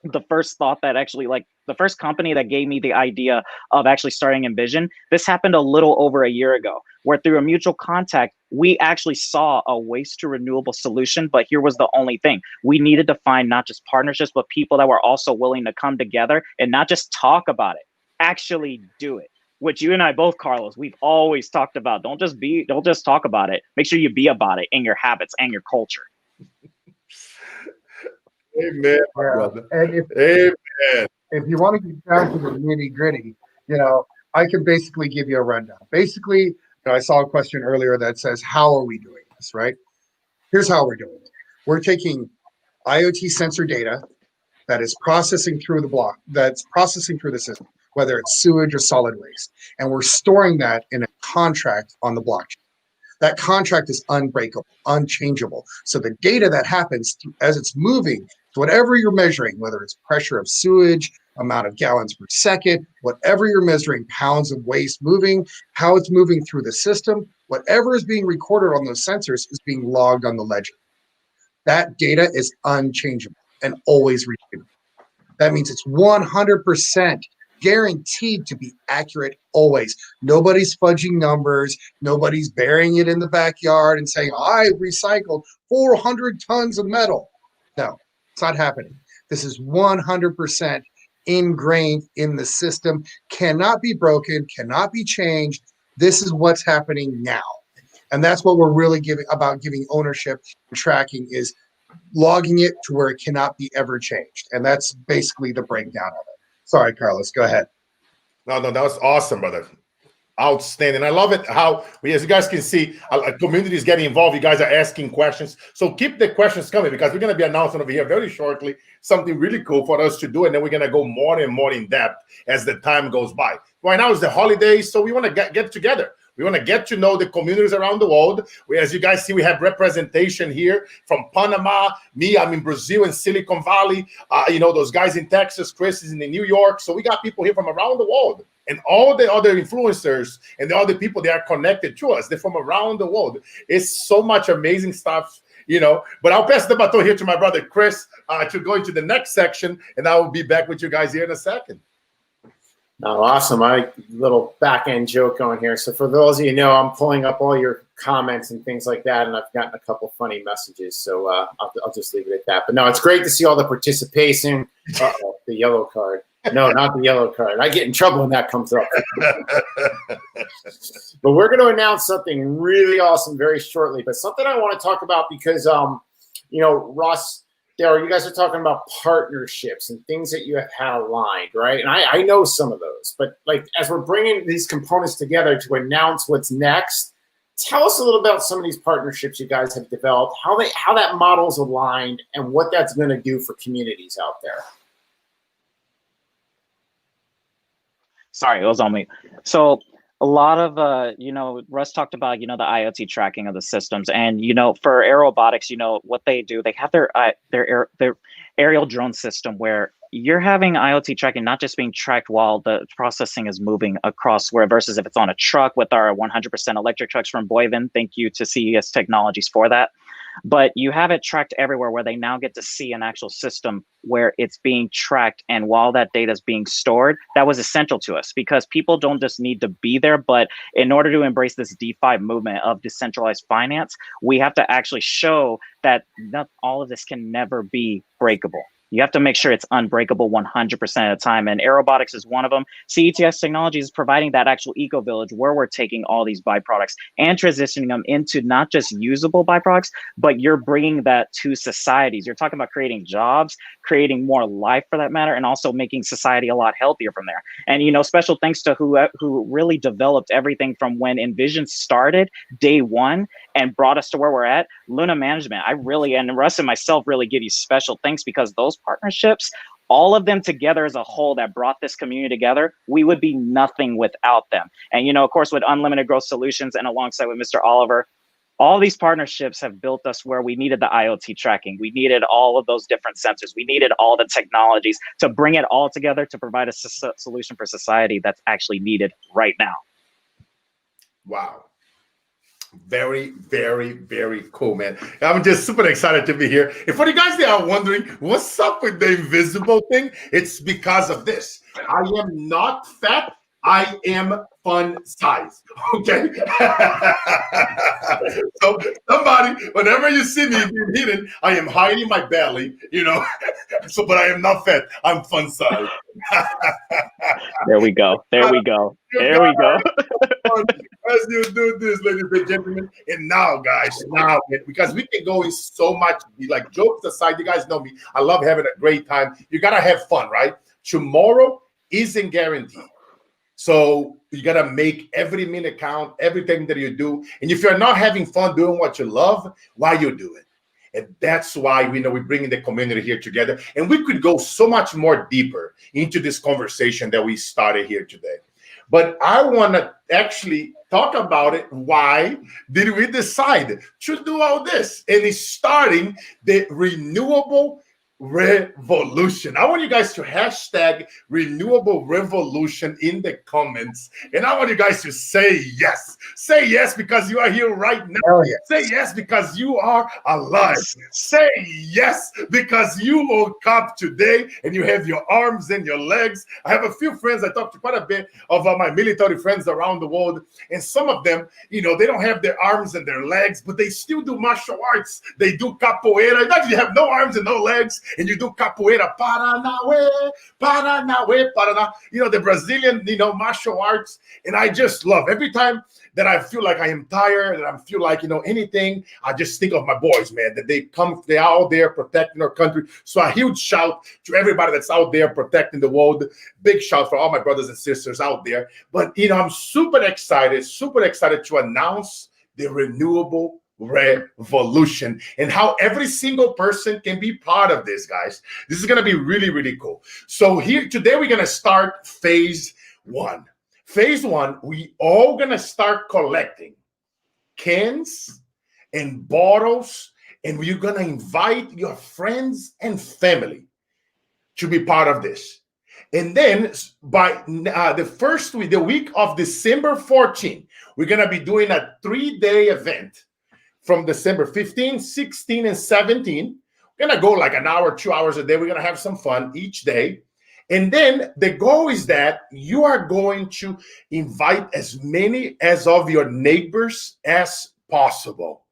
the first thought that actually, like, the first company that gave me the idea of actually starting Envision, this happened a little over a year ago, where through a mutual contact, we actually saw a waste to renewable solution. But here was the only thing. We needed to find not just partnerships, but people that were also willing to come together and not just talk about it, actually do it. Which you and I both, Carlos, we've always talked about. Don't just talk about it. Make sure you be about it in your habits and your culture. Amen, brother. And if you want to get down to the nitty gritty, you know, I can basically give you a rundown. Basically, you know, I saw a question earlier that says, how are we doing this, right? Here's how we're doing it. We're taking IoT sensor data that is processing through the system, whether it's sewage or solid waste. And we're storing that in a contract on the blockchain. That contract is unbreakable, unchangeable. So the data that happens as it's moving, so whatever you're measuring, whether it's pressure of sewage, amount of gallons per second, whatever you're measuring, pounds of waste moving, how it's moving through the system, whatever is being recorded on those sensors is being logged on the ledger. That data is unchangeable and always retrievable. That means it's 100% guaranteed to be accurate always. Nobody's fudging numbers. Nobody's burying it in the backyard and saying, I recycled 400 tons of metal. No, it's not happening. This is 100% ingrained in the system, cannot be broken, cannot be changed. This is what's happening now. And that's what we're really giving ownership and tracking, is logging it to where it cannot be ever changed. And that's basically the breakdown of it. Sorry, Carlos, go ahead. No, that was awesome, brother. Outstanding. I love it how as you guys can see, a community is getting involved. You guys are asking questions. So keep the questions coming, because we're going to be announcing over here very shortly something really cool for us to do. And then we're going to go more and more in depth as the time goes by. Right now is the holidays, so we want to get together. We want to get to know the communities around the world. As you guys see, we have representation here from Panama. Me, I'm in Brazil and Silicon Valley. Those guys in Texas, Chris is in New York. So we got people here from around the world. And all the other influencers and the other people, they are connected to us. They're from around the world. It's so much amazing stuff, But I'll pass the baton here to my brother Chris to go into the next section, and I will be back with you guys here in a second. Oh, awesome. Little back end joke going here. So for those of you who know, I'm pulling up all your comments and things like that, and I've gotten a couple funny messages. So I'll just leave it at that. But no, it's great to see all the participation. Uh-oh, the yellow card. No, not the yellow card. I get in trouble when that comes up. But we're going to announce something really awesome very shortly. But something I want to talk about because, Ross, Daryl, you guys are talking about partnerships and things that you have had aligned, right? And I know some of those, but as we're bringing these components together to announce what's next, tell us a little about some of these partnerships you guys have developed, how that model's aligned, and what that's going to do for communities out there. Sorry, it was on me. So a lot of, Russ talked about, the IoT tracking of the systems, and, for aerobotics, what they do, they have their aerial drone system where you're having IoT tracking, not just being tracked while the processing is moving across, where versus if it's on a truck with our 100% electric trucks from Boyven, thank you to CES Technologies for that. But you have it tracked everywhere, where they now get to see an actual system where it's being tracked. And while that data is being stored, that was essential to us, because people don't just need to be there, but in order to embrace this DeFi movement of decentralized finance, we have to actually show that not all of this can never be breakable. You have to make sure it's unbreakable 100% of the time. And aerobotics is one of them. CETS Technologies is providing that actual eco village where we're taking all these byproducts and transitioning them into not just usable byproducts, but you're bringing that to societies. You're talking about creating jobs, creating more life for that matter, and also making society a lot healthier from there. And, special thanks to who really developed everything from when Envision started day one and brought us to where we're at, Luna Management. And Russ and myself really give you special thanks, because those partnerships, all of them together as a whole that brought this community together, we would be nothing without them. And, of course, with Unlimited Growth Solutions and alongside with Mr. Oliver, all these partnerships have built us where we needed the IoT tracking. We needed all of those different sensors. We needed all the technologies to bring it all together to provide a solution for society that's actually needed right now. Wow. Very, very, very cool, man. I'm just super excited to be here. And for the guys that are wondering, what's up with the invisible thing? It's because of this. I am not fat. I am fun size. Okay. So somebody, whenever you see me being hidden, I am hiding my belly, So, but I am not fat. I'm fun size. There we go. There we go. There we go. As you do this, ladies and gentlemen. And now, guys, because we can go in so much, like jokes aside, you guys know me. I love having a great time. You got to have fun, right? Tomorrow isn't guaranteed. So you got to make every minute count, everything that you do. And if you're not having fun doing what you love, why you do it? And that's why we're bringing the community here together. And we could go so much more deeper into this conversation that we started here today. But I want to actually talk about it. Why did we decide to do all this? And it's starting the renewable revolution. I want you guys to hashtag renewable revolution in the comments. And I want you guys to say yes. Say yes because you are here right now. Hell yes. Say yes because you are alive. Say yes because you woke up today and you have your arms and your legs. I have a few friends, I talked to quite a bit of my military friends around the world. And some of them, you know, they don't have their arms and their legs, but they still do martial arts. They do capoeira. Imagine you have no arms and no legs, and you do capoeira, Paranauê, Paranauê, Paraná. You know, the Brazilian, you know, martial arts. And I just love every time that I feel like I am tired, that I feel like, you know, anything, I just think of my boys, man, that they're out there protecting our country. So a huge shout to everybody that's out there protecting the world. Big shout for all my brothers and sisters out there. But, you know, I'm super excited to announce the renewable revolution and how every single person can be part of this, guys. This is going to be really, really cool. So here today, we're going to start phase one. Phase one, we all going to start collecting cans and bottles, and we're going to invite your friends and family to be part of this. And then by the first week, the week of December 14, we're going to be doing a 3-day event from December 15, 16, and 17. We're going to go like an hour, 2 hours a day. We're going to have some fun each day. And then the goal is that you are going to invite as many as of your neighbors as possible,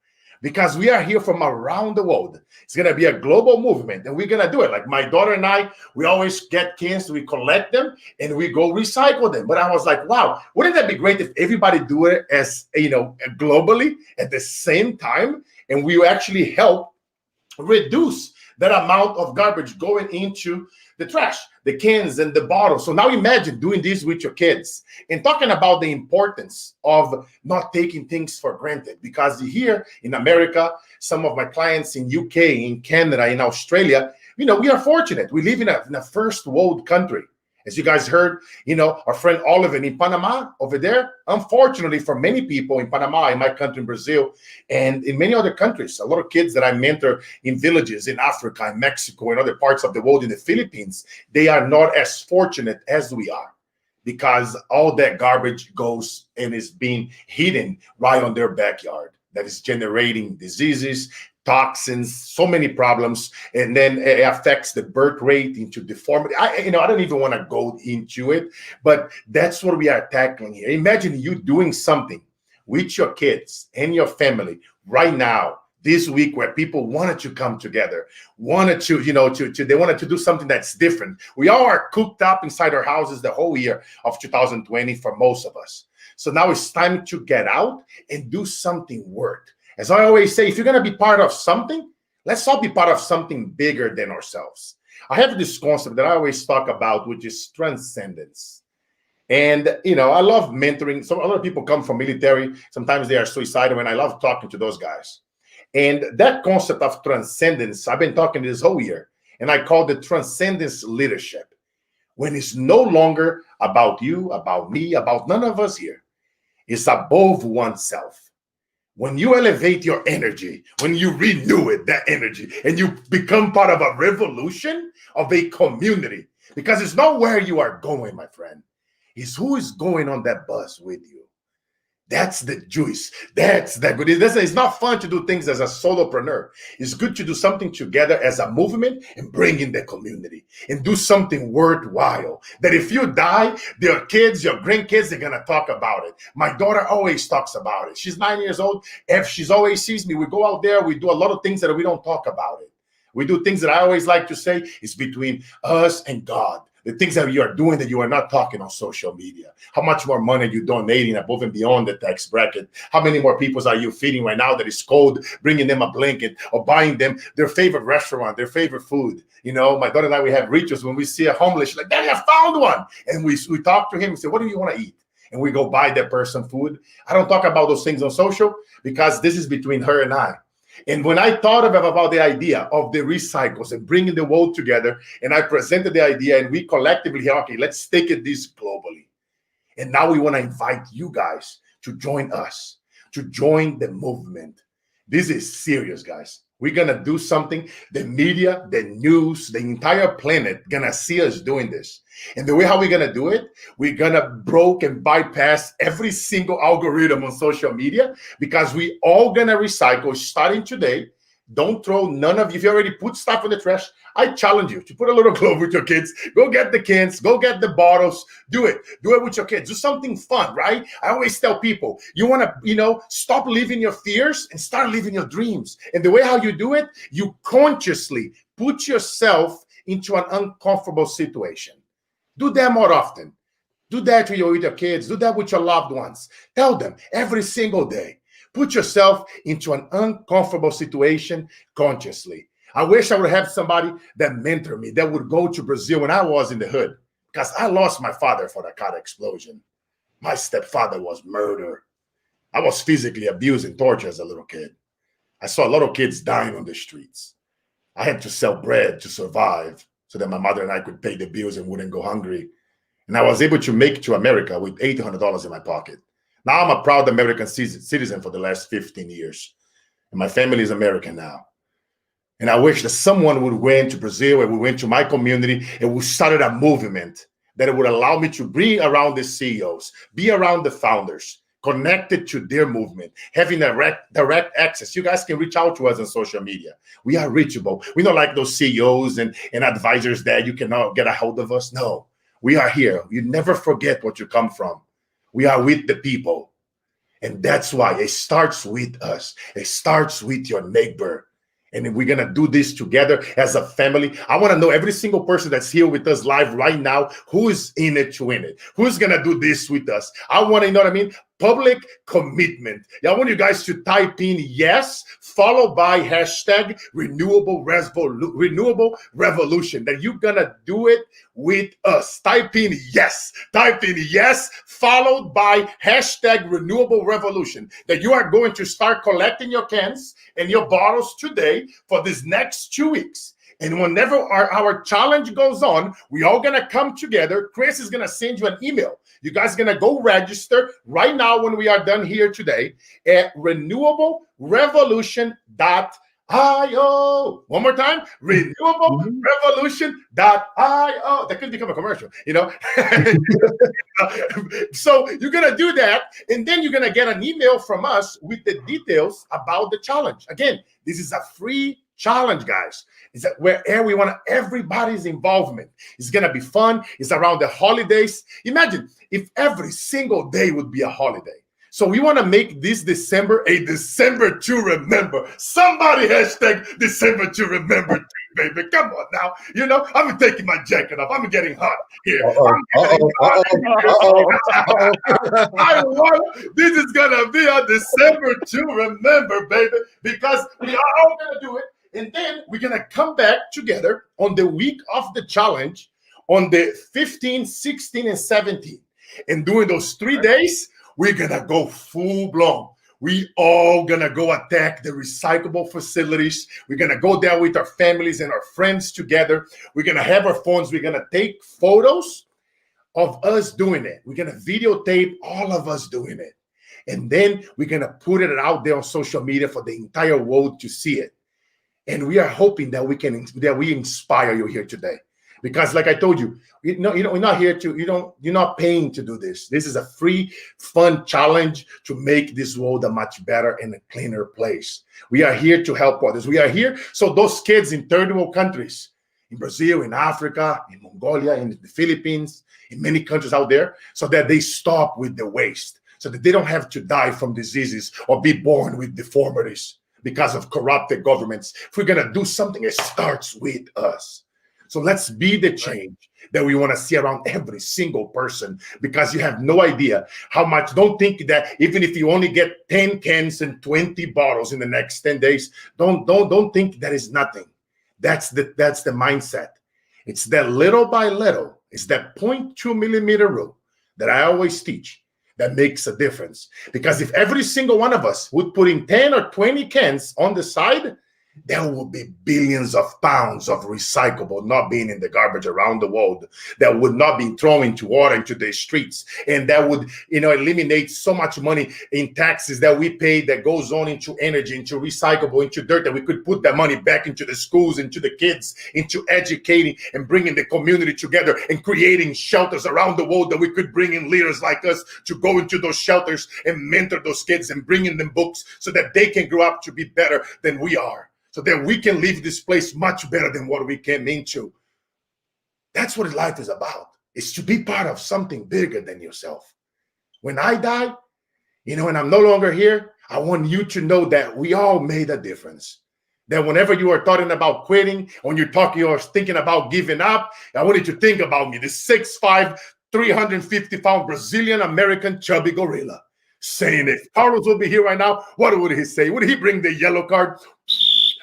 because we are here from around the world. It's going to be a global movement, and we're going to do it. Like my daughter and I, we always get cans, we collect them, and we go recycle them. But I was like, wow, wouldn't that be great if everybody do it as, you know, globally at the same time, and we actually help reduce that amount of garbage going into the trash, the cans and the bottles. So now imagine doing this with your kids and talking about the importance of not taking things for granted. Because here in America, some of my clients in UK, in Canada, in Australia, you know, we are fortunate. We live in a first world country. As you guys heard, you know, our friend Oliver in Panama over there, unfortunately for many people in Panama, in my country, in Brazil, and in many other countries, a lot of kids that I mentor in villages in Africa, in Mexico, and other parts of the world, in the Philippines, they are not as fortunate as we are, because all that garbage goes and is being hidden right on their backyard. That is generating diseases, toxins, so many problems, and then it affects the birth rate into deformity. I don't even want to go into it, but that's what we are tackling here. Imagine you doing something with your kids and your family right now, this week, where people wanted to come together, wanted to, you know, they wanted to do something that's different. We all are cooped up inside our houses the whole year of 2020 for most of us. So now it's time to get out and do something worth. As I always say, if you're going to be part of something, let's all be part of something bigger than ourselves. I have this concept that I always talk about, which is transcendence. And, you know, I love mentoring. So a lot of people come from military. Sometimes they are suicidal, and I love talking to those guys. And that concept of transcendence, I've been talking this whole year, and I call it transcendence leadership. When it's no longer about you, about me, about none of us here. It's above oneself. When you elevate your energy, when you renew it, that energy, and you become part of a revolution of a community, because it's not where you are going, my friend. It's who is going on that bus with you. That's the juice. That's the good. It's not fun to do things as a solopreneur. It's good to do something together as a movement and bring in the community and do something worthwhile. That if you die, your kids, your grandkids, they're going to talk about it. My daughter always talks about it. She's 9 years old. If she's always sees me, we go out there, we do a lot of things that we don't talk about it. We do things that I always like to say is between us and God. The things that you are doing that you are not talking on social media. How much more money are you donating above and beyond the tax bracket? How many more people are you feeding right now that is cold, bringing them a blanket or buying them their favorite restaurant, their favorite food? You know, my daughter and I, we have rituals when we see a homeless, she's like, Daddy, I found one. And we talk to him, we say, what do you want to eat? And we go buy that person food. I don't talk about those things on social because this is between her and I. And when I thought about the idea of the recycles and bringing the world together, and I presented the idea, and we collectively, okay, let's take it this globally. And now we want to invite you guys to join us, to join the movement. This is serious, guys. We're going to do something. The media, the news, the entire planet going to see us doing this. And the way how we're going to do it, we're going to broke and bypass every single algorithm on social media, because we all going to recycle starting today. Don't throw none of you. If you already put stuff in the trash, I challenge you to put a little glove with your kids. Go get the cans, go get the bottles. Do it with your kids. Do something fun, right? I always tell people, you want to, stop living your fears and start living your dreams. And the way how you do it, you consciously put yourself into an uncomfortable situation. Do that more often. Do that with your kids. Do that with your loved ones. Tell them every single day. Put yourself into an uncomfortable situation consciously. I wish I would have somebody that mentored me, that would go to Brazil when I was in the hood, because I lost my father for the car explosion. My stepfather was murdered. I was physically abused and tortured as a little kid. I saw a lot of kids dying on the streets. I had to sell bread to survive so that my mother and I could pay the bills and wouldn't go hungry. And I was able to make it to America with $800 in my pocket. Now I'm a proud American citizen for the last 15 years. And my family is American now. And I wish that someone would went to Brazil and we went to my community and we started a movement that would allow me to be around the CEOs, be around the founders, connected to their movement, having direct access. You guys can reach out to us on social media. We are reachable. We're not like those CEOs and advisors that you cannot get a hold of us. No, we are here. You never forget what you come from. We are with the people. And that's why it starts with us. It starts with your neighbor. And we're going to do this together as a family. I want to know every single person that's here with us live right now, who is in it to win it? Who's going to do this with us? I want to, public commitment. I want you guys to type in yes, followed by hashtag renewable revolution, that you're going to do it with us. Type in yes, followed by hashtag renewable revolution, that you are going to start collecting your cans and your bottles today for these next 2 weeks. And whenever our challenge goes on, we all going to come together. Chris is going to send you an email. You guys are going to go register right now when we are done here today at renewablerevolution.io. One more time, renewablerevolution.io. That could become a commercial, So you're going to do that, and then you're going to get an email from us with the details about the challenge. Again, this is a free challenge, guys. Is that where we want everybody's involvement. It's going to be fun. It's around the holidays. Imagine if every single day would be a holiday. So we want to make this December a December to remember. Somebody hashtag December to remember, baby. Come on now. I'm taking my jacket off. I'm getting hot here. This is going to be a December to remember, baby, because we are all going to do it. And then we're going to come back together on the week of the challenge on the 15, 16, and 17. And during those 3 days, we're going to go full blown. We all going to go attack the recyclable facilities. We're going to go there with our families and our friends together. We're going to have our phones. We're going to take photos of us doing it. We're going to videotape all of us doing it. And then we're going to put it out there on social media for the entire world to see it. And we are hoping that we inspire you here today, because, like I told you, we're not here to. You're not paying to do this. This is a free, fun challenge to make this world a much better and a cleaner place. We are here to help others. We are here so those kids in third world countries, in Brazil, in Africa, in Mongolia, in the Philippines, in many countries out there, so that they stop with the waste, so that they don't have to die from diseases or be born with deformities because of corrupted governments. If we're going to do something, it starts with us. So let's be the change that we want to see around every single person, because you have no idea how much. Don't think that even if you only get 10 cans and 20 bottles in the next 10 days, don't think that is nothing. That's the mindset. It's that little by little. It's that 0.2 millimeter rule that I always teach that makes a difference. Because if every single one of us would put in 10 or 20 cans on the side, there will be billions of pounds of recyclable not being in the garbage around the world, that would not be thrown into water, into the streets. And that would, eliminate so much money in taxes that we pay that goes on into energy, into recyclable, into dirt, that we could put that money back into the schools, into the kids, into educating and bringing the community together and creating shelters around the world, that we could bring in leaders like us to go into those shelters and mentor those kids and bring in them books so that they can grow up to be better than we are, so that we can leave this place much better than what we came into. That's what life is about. It's to be part of something bigger than yourself. When I die, and I'm no longer here, I want you to know that we all made a difference. That whenever you are talking about quitting, when you're thinking about giving up, I want you to think about me, the 6'5", 350-pound Brazilian American chubby gorilla, saying, if Carlos will be here right now, what would he say? Would he bring the yellow card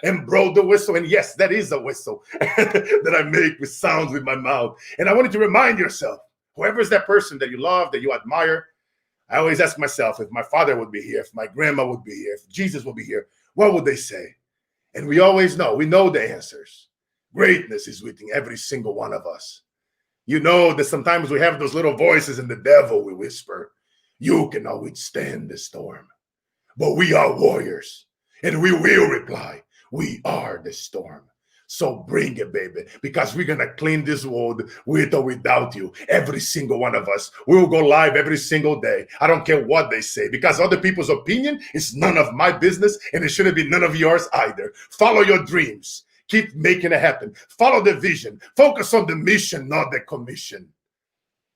and blow the whistle? And yes, that is a whistle that I make with sounds with my mouth. And I wanted to remind yourself, whoever is that person that you love, that you admire, I always ask myself, if my father would be here, if my grandma would be here, if Jesus would be here, what would they say? And we always know, we know the answers. Greatness is within every single one of us. You know that sometimes we have those little voices in the devil, we whisper, you cannot withstand the storm. But we are warriors, and we will reply, we are the storm. So bring it, baby, because we're going to clean this world with or without you. Every single one of us. We will go live every single day. I don't care what they say, because other people's opinion is none of my business, and it shouldn't be none of yours either. Follow your dreams. Keep making it happen. Follow the vision. Focus on the mission, not the commission.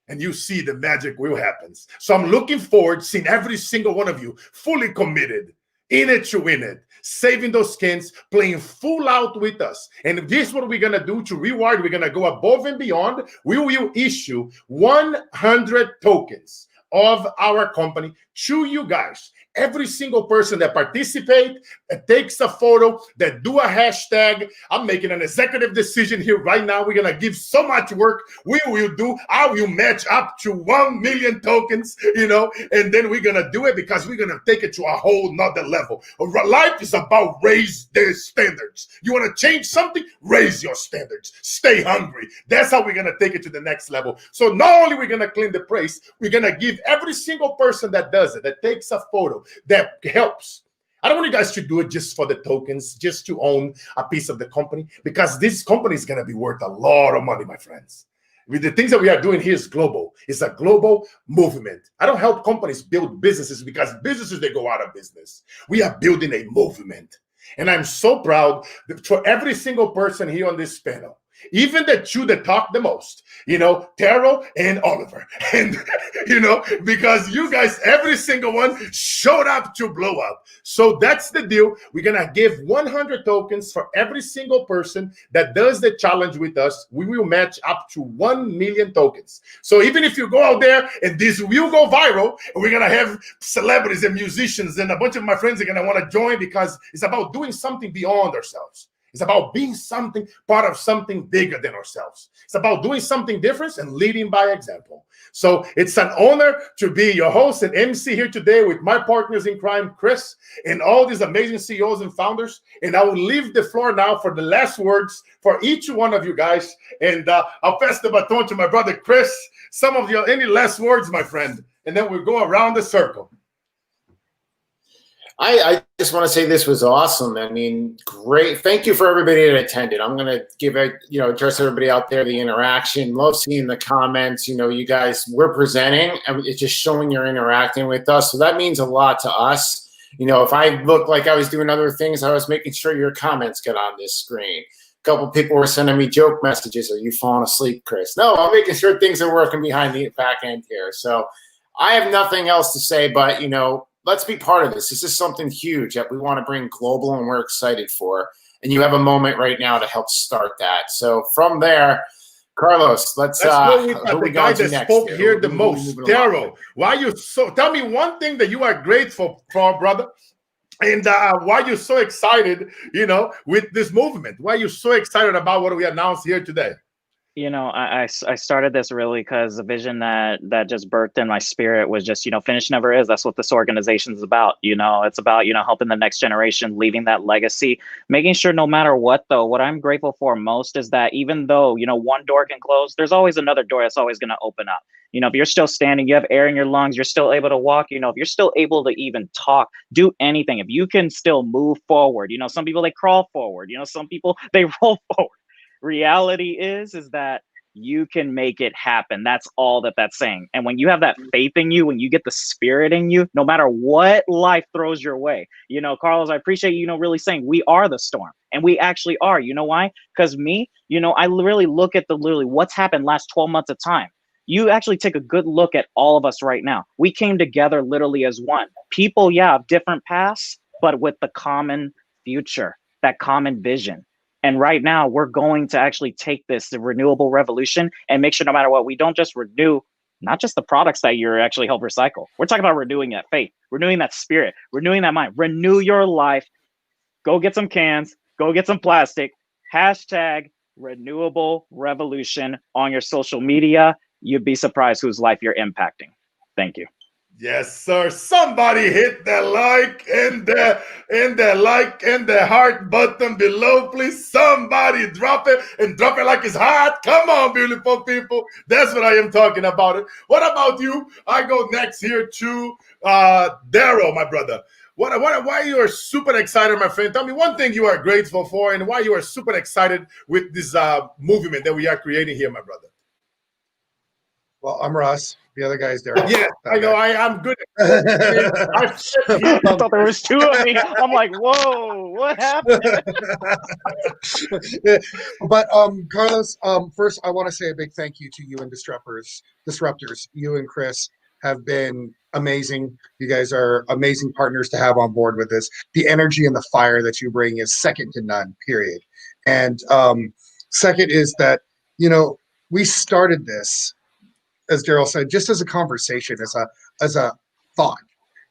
And you see the magic will happen. So I'm looking forward to seeing every single one of you fully committed, in it to win it, saving those skins, playing full out with us. And this is what we're going to do to reward. We're going to go above and beyond. We will issue 100 tokens of our company to you guys. Every single person that participate, that takes a photo, that do a hashtag. I'm making an executive decision here right now. We're going to give so much work. We will do, I will match up to 1 million tokens, and then we're going to do it because we're going to take it to a whole nother level. Life is about raise their standards. You want to change something? Raise your standards. Stay hungry. That's how we're going to take it to the next level. So not only we're going to clean the place, we're going to give every single person that does it, that takes a photo, that helps. I don't want you guys to do it just for the tokens, just to own a piece of the company, because this company is going to be worth a lot of money, my friends. With the things that we are doing here is global. It's a global movement. I don't help companies build businesses because businesses, they go out of business. We are building a movement. And I'm so proud that for every single person here on this panel, even the two that talk the most, Taro and Oliver. And, because you guys, every single one showed up to blow up. So that's the deal. We're going to give 100 tokens for every single person that does the challenge with us. We will match up to 1 million tokens. So even if you go out there and this will go viral, and we're going to have celebrities and musicians, and a bunch of my friends are going to want to join, because it's about doing something beyond ourselves. It's about being part of something bigger than ourselves. It's about doing something different and leading by example. So it's an honor to be your host and MC here today with my partners in crime, Chris, and all these amazing CEOs and founders. And I will leave the floor now for the last words for each one of you guys. And I'll pass the baton to my brother, Chris. Some of you, any last words, my friend? And then we'll go around the circle. I just want to say this was awesome. I mean, great. Thank you for everybody that attended. I'm going to address everybody out there, the interaction. Love seeing the comments. You guys, we're presenting, and it's just showing you're interacting with us. So that means a lot to us. If I looked like I was doing other things, I was making sure your comments get on this screen. A couple people were sending me joke messages. Are you falling asleep, Chris? No, I'm making sure things are working behind the back end here. So I have nothing else to say, but, let's be part of this. This is something huge that we want to bring global, and we're excited for. And you have a moment right now to help start that. So from there, Carlos, let's go with the guy that spoke here the most, Taro. Tell me one thing that you are grateful for, brother, and why you're so excited, with this movement. Why you're so excited about what we announced here today. I started this really because the vision that just birthed in my spirit was just, finish never is. That's what this organization is about. It's about, helping the next generation, leaving that legacy, making sure no matter what, though, what I'm grateful for most is that even though, one door can close, there's always another door that's always going to open up. If you're still standing, you have air in your lungs, you're still able to walk, if you're still able to even talk, do anything, if you can still move forward, some people, they crawl forward, some people, they roll forward. Reality is that you can make it happen. That's all that's saying. And when you have that faith in you, when you get the spirit in you, no matter what life throws your way, Carlos, I appreciate really saying we are the storm, and we actually are. You know why? Because me, I really look at literally what's happened last 12 months of time. You actually take a good look at all of us right now. We came together literally as one. People, of different paths, but with the common future, that common vision. And right now, we're going to actually take the renewable revolution, and make sure no matter what, we don't just renew, not just the products that you're actually help recycle. We're talking about renewing that faith, renewing that spirit, renewing that mind. Renew your life. Go get some cans. Go get some plastic. Hashtag renewable revolution on your social media. You'd be surprised whose life you're impacting. Thank you. Yes, sir. Somebody hit the like and the heart button below, please. Somebody drop it like it's hot. Come on, beautiful people. That's what I am talking about. What about you? I go next here to Daryl, my brother. Why you are super excited, my friend? Tell me one thing you are grateful for, and why you are super excited with this movement that we are creating here, my brother. Well, I'm Russ. The other guy's there. Yeah, I know. I'm good. I thought there was two of me. I'm like, whoa, what happened? But Carlos, first I want to say a big thank you to you and Disruptors. You and Chris have been amazing. You guys are amazing partners to have on board with this. The energy and the fire that you bring is second to none, period. And second is that, we started this, as Daryl said, just as a conversation, as a thought.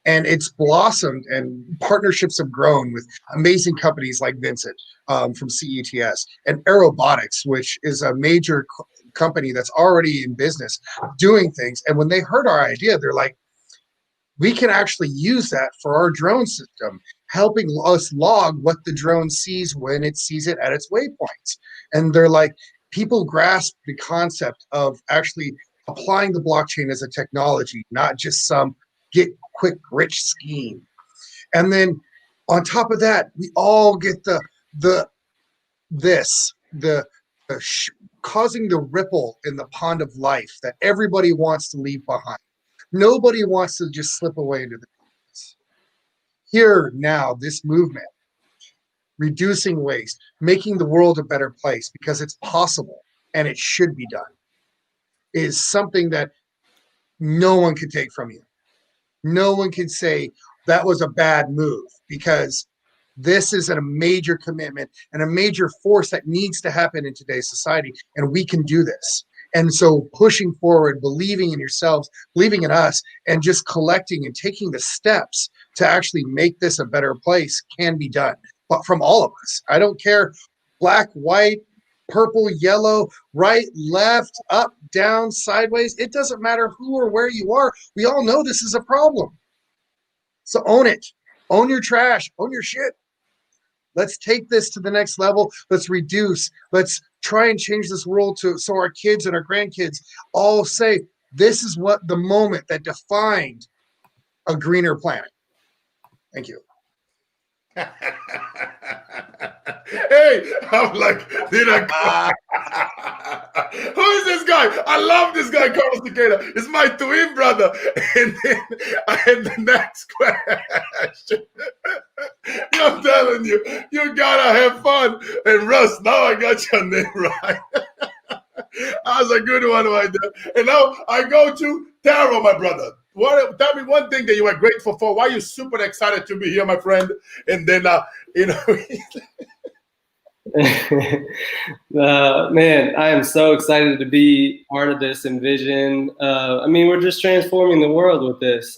And it's blossomed, and partnerships have grown with amazing companies like Vincent from CETS, and Aerobotics, which is a major company that's already in business doing things. And when they heard our idea, they're like, we can actually use that for our drone system, helping us log what the drone sees when it sees it at its waypoints. And they're like, people grasp the concept of actually applying the blockchain as a technology, not just some get quick rich scheme. And then on top of that, we all get causing the ripple in the pond of life that everybody wants to leave behind. Nobody wants to just slip away into the darkness. Here now, this movement, reducing waste, making the world a better place because it's possible and it should be done, is something that no one can take from you. No one can say that was a bad move, because this is a major commitment and a major force that needs to happen in today's society, and we can do this. And so pushing forward, believing in yourselves, believing in us, and just collecting and taking the steps to actually make this a better place can be done. But from all of us, I don't care, black, white, purple, yellow, right, left, up, down, sideways. It doesn't matter who or where you are. We all know this is a problem. So own it. Own your trash. Own your shit. Let's take this to the next level. Let's reduce. Let's try and change this world so our kids and our grandkids all say, this is what the moment that defined a greener planet. Thank you. Hey, I'm like, did I? Who is this guy? I love this guy, Carlos Takeda. It's my twin brother. And then the next question. I'm telling you, you gotta have fun. And Russ, now I got your name right. That was a good one right there. And now I go to Taro, my brother. Tell me one thing that you are grateful for. Why are you super excited to be here, my friend? And then, Man, I am so excited to be part of this Envision. We're just transforming the world with this.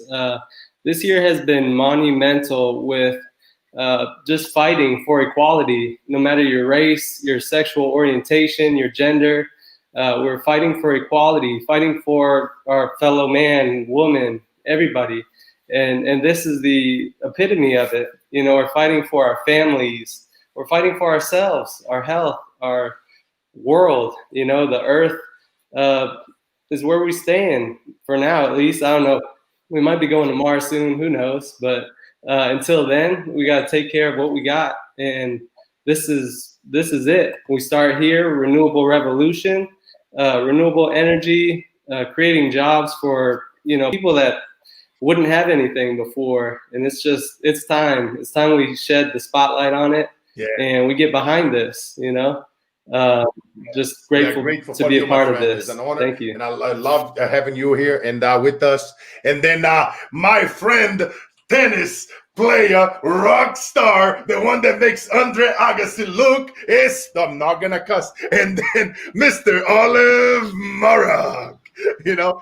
This year has been monumental with just fighting for equality, no matter your race, your sexual orientation, your gender. We're fighting for equality, fighting for our fellow man, woman, everybody. And this is the epitome of it. You know, we're fighting for our families. We're fighting for ourselves, our health, our world. You know, the earth is where we stand for now, at least. I don't know. We might be going to Mars soon. Who knows? But until then, we got to take care of what we got. And this is it. We start here, renewable revolution, renewable energy, creating jobs for, you know, people that wouldn't have anything before. And it's time. It's time we shed the spotlight on it. Yeah. And we get behind this, you know. Just grateful to be a part of this. It's an honor. Thank you. And I love having you here and with us. And then my friend, tennis player, rock star, the one that makes Andre Agassi look is, I'm not gonna cuss, and then Mr. Olive Marak, you know.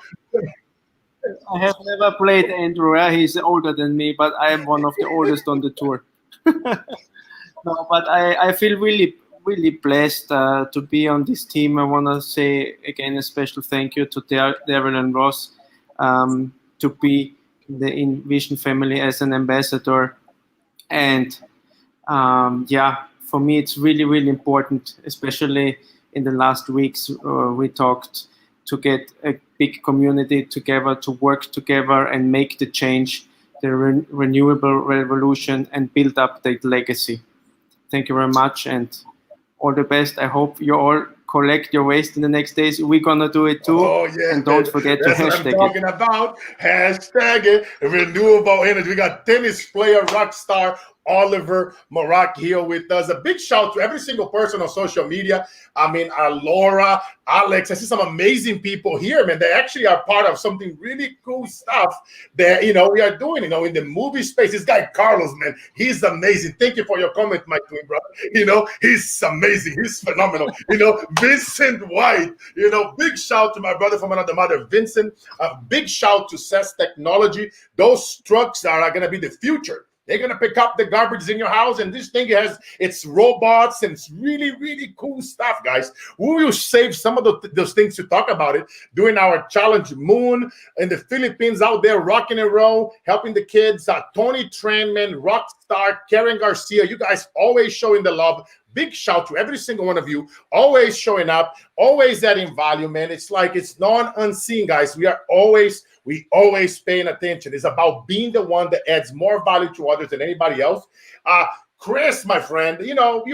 I have never played Andrew. He's older than me, but I am one of the oldest on the tour. No, but I feel really blessed to be on this team. I want to say again a special thank you to Daryl and Ross to be the Envision family as an ambassador. And for me, it's really important, especially in the last weeks, we talked to get a big community together, to work together and make the change, the renewable revolution, and build up the legacy. Thank you very much, and all the best. I hope you all collect your waste in the next days. We're gonna do it too. Oh yeah, and don't forget to hashtag what I'm talking about. Hashtag it. Renewable energy. We got tennis player, rock star Oliver Marak here with us. A big shout to every single person on social media. I mean, Laura, Alex. I see some amazing people here, man. They actually are part of something really cool stuff that, you know, we are doing, you know, in the movie space. This guy, Carlos, man, he's amazing. Thank you for your comment, my twin brother. You know, he's amazing. He's phenomenal. You know, Vincent White, you know, big shout to my brother from another mother, Vincent. A big shout to CES Technology. Those trucks are going to be the future. They're going to pick up the garbage in your house, and this thing has its robots, and it's really cool stuff, guys. We will save some of those things to talk about it during our challenge Moon in the Philippines out there, rocking and roll, helping the kids. Tony Tranman, rock star, Karen Garcia, you guys always showing the love. Big shout to every single one of you, always showing up, always adding value, man. It's like it's non-unseen, guys. We always paying attention. It's about being the one that adds more value to others than anybody else. Chris, my friend, you know,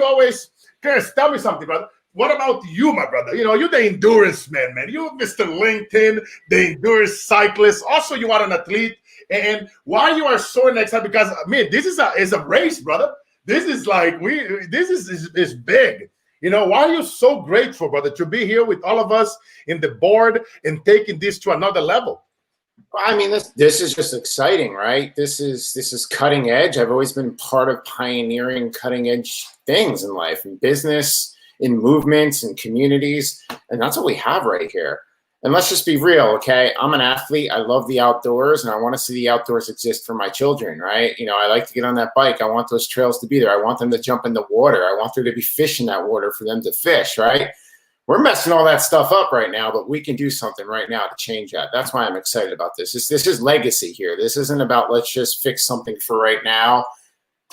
Chris, tell me something, brother. What about you, my brother? You know, you're the endurance man. You Mr. LinkedIn, the endurance cyclist. Also, you are an athlete. And why you are so excited? Because, man, this is a race, brother. This is like, this is big. You know, why are you so grateful, brother, to be here with all of us in the board and taking this to another level? I mean, this is just exciting, right? This is cutting edge. I've always been part of pioneering cutting edge things in life, in business, in movements, in communities, and that's what we have right here. And let's just be real, okay? I'm an athlete. I love the outdoors, and I want to see the outdoors exist for my children, right? You know, I like to get on that bike. I want those trails to be there. I want them to jump in the water. I want there to be fish in that water for them to fish, right? We're messing all that stuff up right now, but we can do something right now to change that. That's why I'm excited about this. This is legacy here. This isn't about let's just fix something for right now.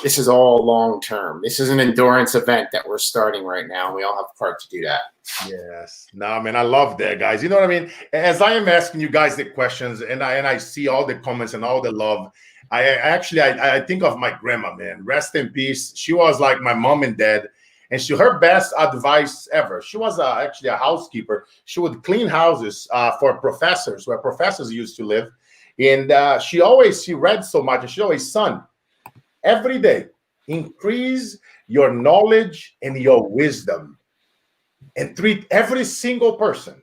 This is all long term. This is an endurance event that we're starting right now, and we all have a part to do that. Yes. No, man, I love that, guys. You know what I mean? As I am asking you guys the questions, and I see all the comments and all the love, I think of my grandma, man. Rest in peace. She was like my mom and dad. And her best advice ever. She was actually a housekeeper. She would clean houses for professors, where professors used to live. And she read so much. And she always, son, every day, increase your knowledge and your wisdom, and treat every single person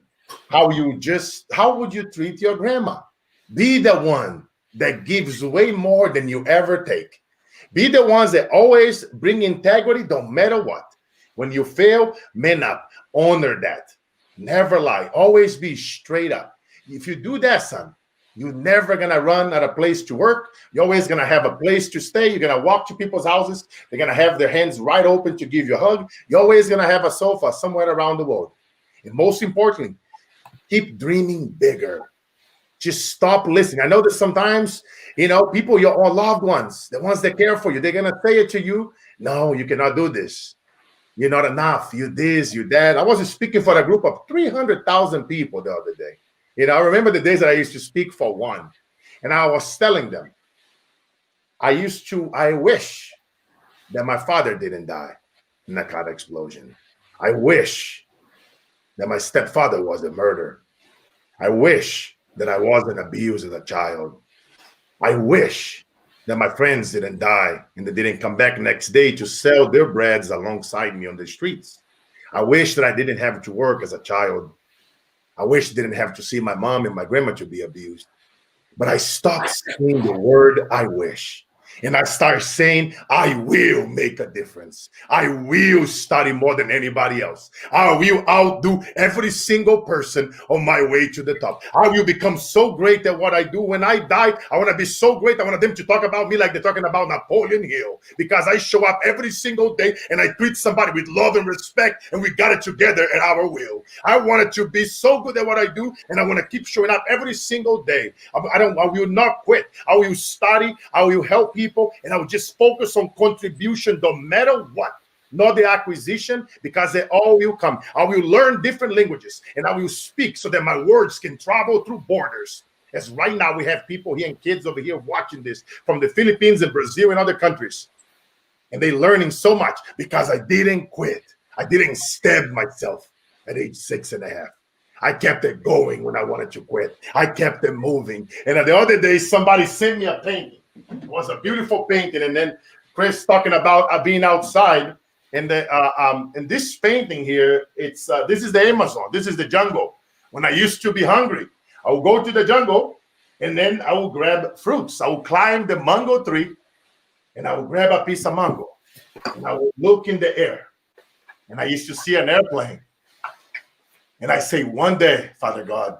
how would you treat your grandma? Be the one that gives way more than you ever take. Be the ones that always bring integrity, don't matter what. When you fail, man up, honor that. Never lie, always be straight up. If you do that, son, you're never gonna run out of place to work. You're always gonna have a place to stay. You're gonna walk to people's houses. They're gonna have their hands right open to give you a hug. You're always gonna have a sofa somewhere around the world. And most importantly, keep dreaming bigger. Just stop listening. I know that sometimes, people, your own loved ones, the ones that care for you, they're going to say it to you. No, you cannot do this. You're not enough. You this, you that. I was speaking for a group of 300,000 people the other day. I remember the days that I used to speak for one. And I was telling them, I wish that my father didn't die in a car explosion. I wish that my stepfather was a murderer. I wish that I wasn't abused as a child. I wish that my friends didn't die and they didn't come back next day to sell their breads alongside me on the streets. I wish that I didn't have to work as a child. I wish I didn't have to see my mom and my grandma to be abused. But I stopped saying the word I wish. And I started saying, I will make a difference. I will study more than anybody else. I will outdo every single person on my way to the top. I will become so great at what I do. When I die, I want to be so great. I want them to talk about me like they're talking about Napoleon Hill, because I show up every single day and I treat somebody with love and respect, and we got it together at our will. I wanted to be so good at what I do, and I want to keep showing up every single day. I will not quit. I will study. I will help people. And I will just focus on contribution no matter what, not the acquisition, because they all will come. I will learn different languages and I will speak so that my words can travel through borders. As right now we have people here and kids over here watching this from the Philippines and Brazil and other countries. And they're learning so much because I didn't quit. I didn't stab myself at age 6.5. I kept it going when I wanted to quit. I kept it moving. And the other day, somebody sent me a painting. It was a beautiful painting, and then Chris talking about being outside, and and this painting here, it's this is the Amazon, this is the jungle. When I used to be hungry, I would go to the jungle, and then I would grab fruits. I would climb the mango tree, and I would grab a piece of mango, and I would look in the air, and I used to see an airplane, and I say, one day, Father God,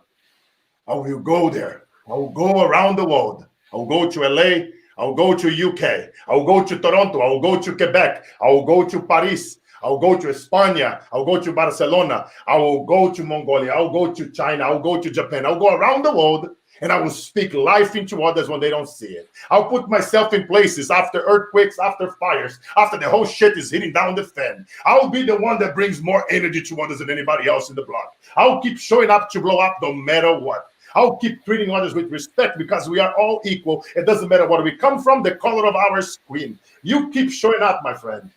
I will go there. I will go around the world. I will go to LA, I will go to UK, I will go to Toronto, I will go to Quebec, I will go to Paris, I will go to España, I will go to Barcelona, I will go to Mongolia, I will go to China, I will go to Japan, I will go around the world, and I will speak life into others when they don't see it. I'll put myself in places after earthquakes, after fires, after the whole shit is hitting down the fan. I'll be the one that brings more energy to others than anybody else in the block. I'll keep showing up to blow up no matter what. I'll keep treating others with respect because we are all equal. It doesn't matter where we come from, the color of our skin. You keep showing up, my friend.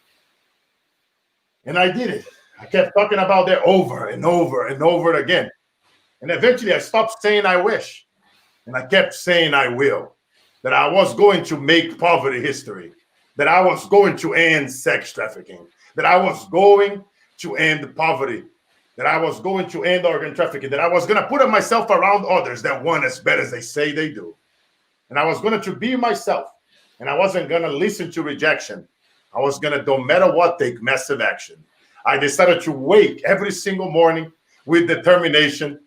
And I did it. I kept talking about that over and over and over again. And eventually I stopped saying I wish. And I kept saying I will. That I was going to make poverty history. That I was going to end sex trafficking. That I was going to end poverty. That I was going to end organ trafficking, that I was going to put myself around others that want as bad as they say they do. And I was going to be myself. And I wasn't going to listen to rejection. I was going to, no matter what, take massive action. I decided to wake every single morning with determination.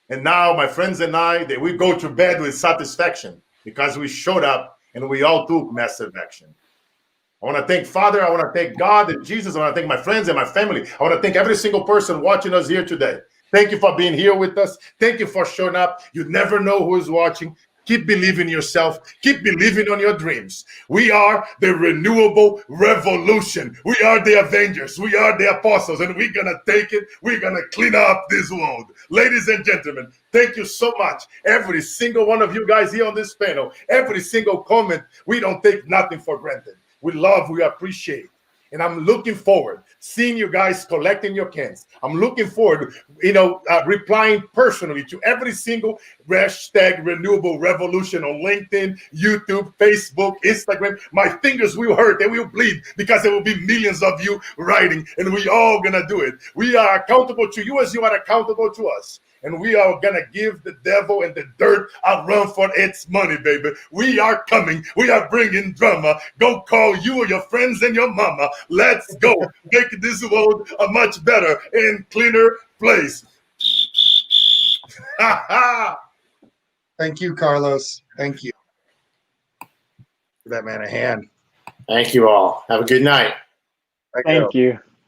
And now my friends and I, we go to bed with satisfaction because we showed up and we all took massive action. I want to thank Father. I want to thank God and Jesus. I want to thank my friends and my family. I want to thank every single person watching us here today. Thank you for being here with us. Thank you for showing up. You never know who is watching. Keep believing in yourself. Keep believing on your dreams. We are the renewable revolution. We are the Avengers. We are the apostles, and we're going to take it. We're going to clean up this world. Ladies and gentlemen, thank you so much. Every single one of you guys here on this panel, every single comment, we don't take nothing for granted. We love, we appreciate. And I'm looking forward seeing you guys collecting your cans. I'm looking forward, replying personally to every single hashtag renewable revolution on LinkedIn, YouTube, Facebook, Instagram. My fingers will hurt, they will bleed because there will be millions of you writing, and we all gonna do it. We are accountable to you as you are accountable to us. And we are going to give the devil and the dirt a run for its money, baby. We are coming. We are bringing drama. Go call you or your friends and your mama. Let's go. Make this world a much better and cleaner place. Thank you, Carlos. Thank you. Give that man a hand. Thank you all. Have a good night. Thank you.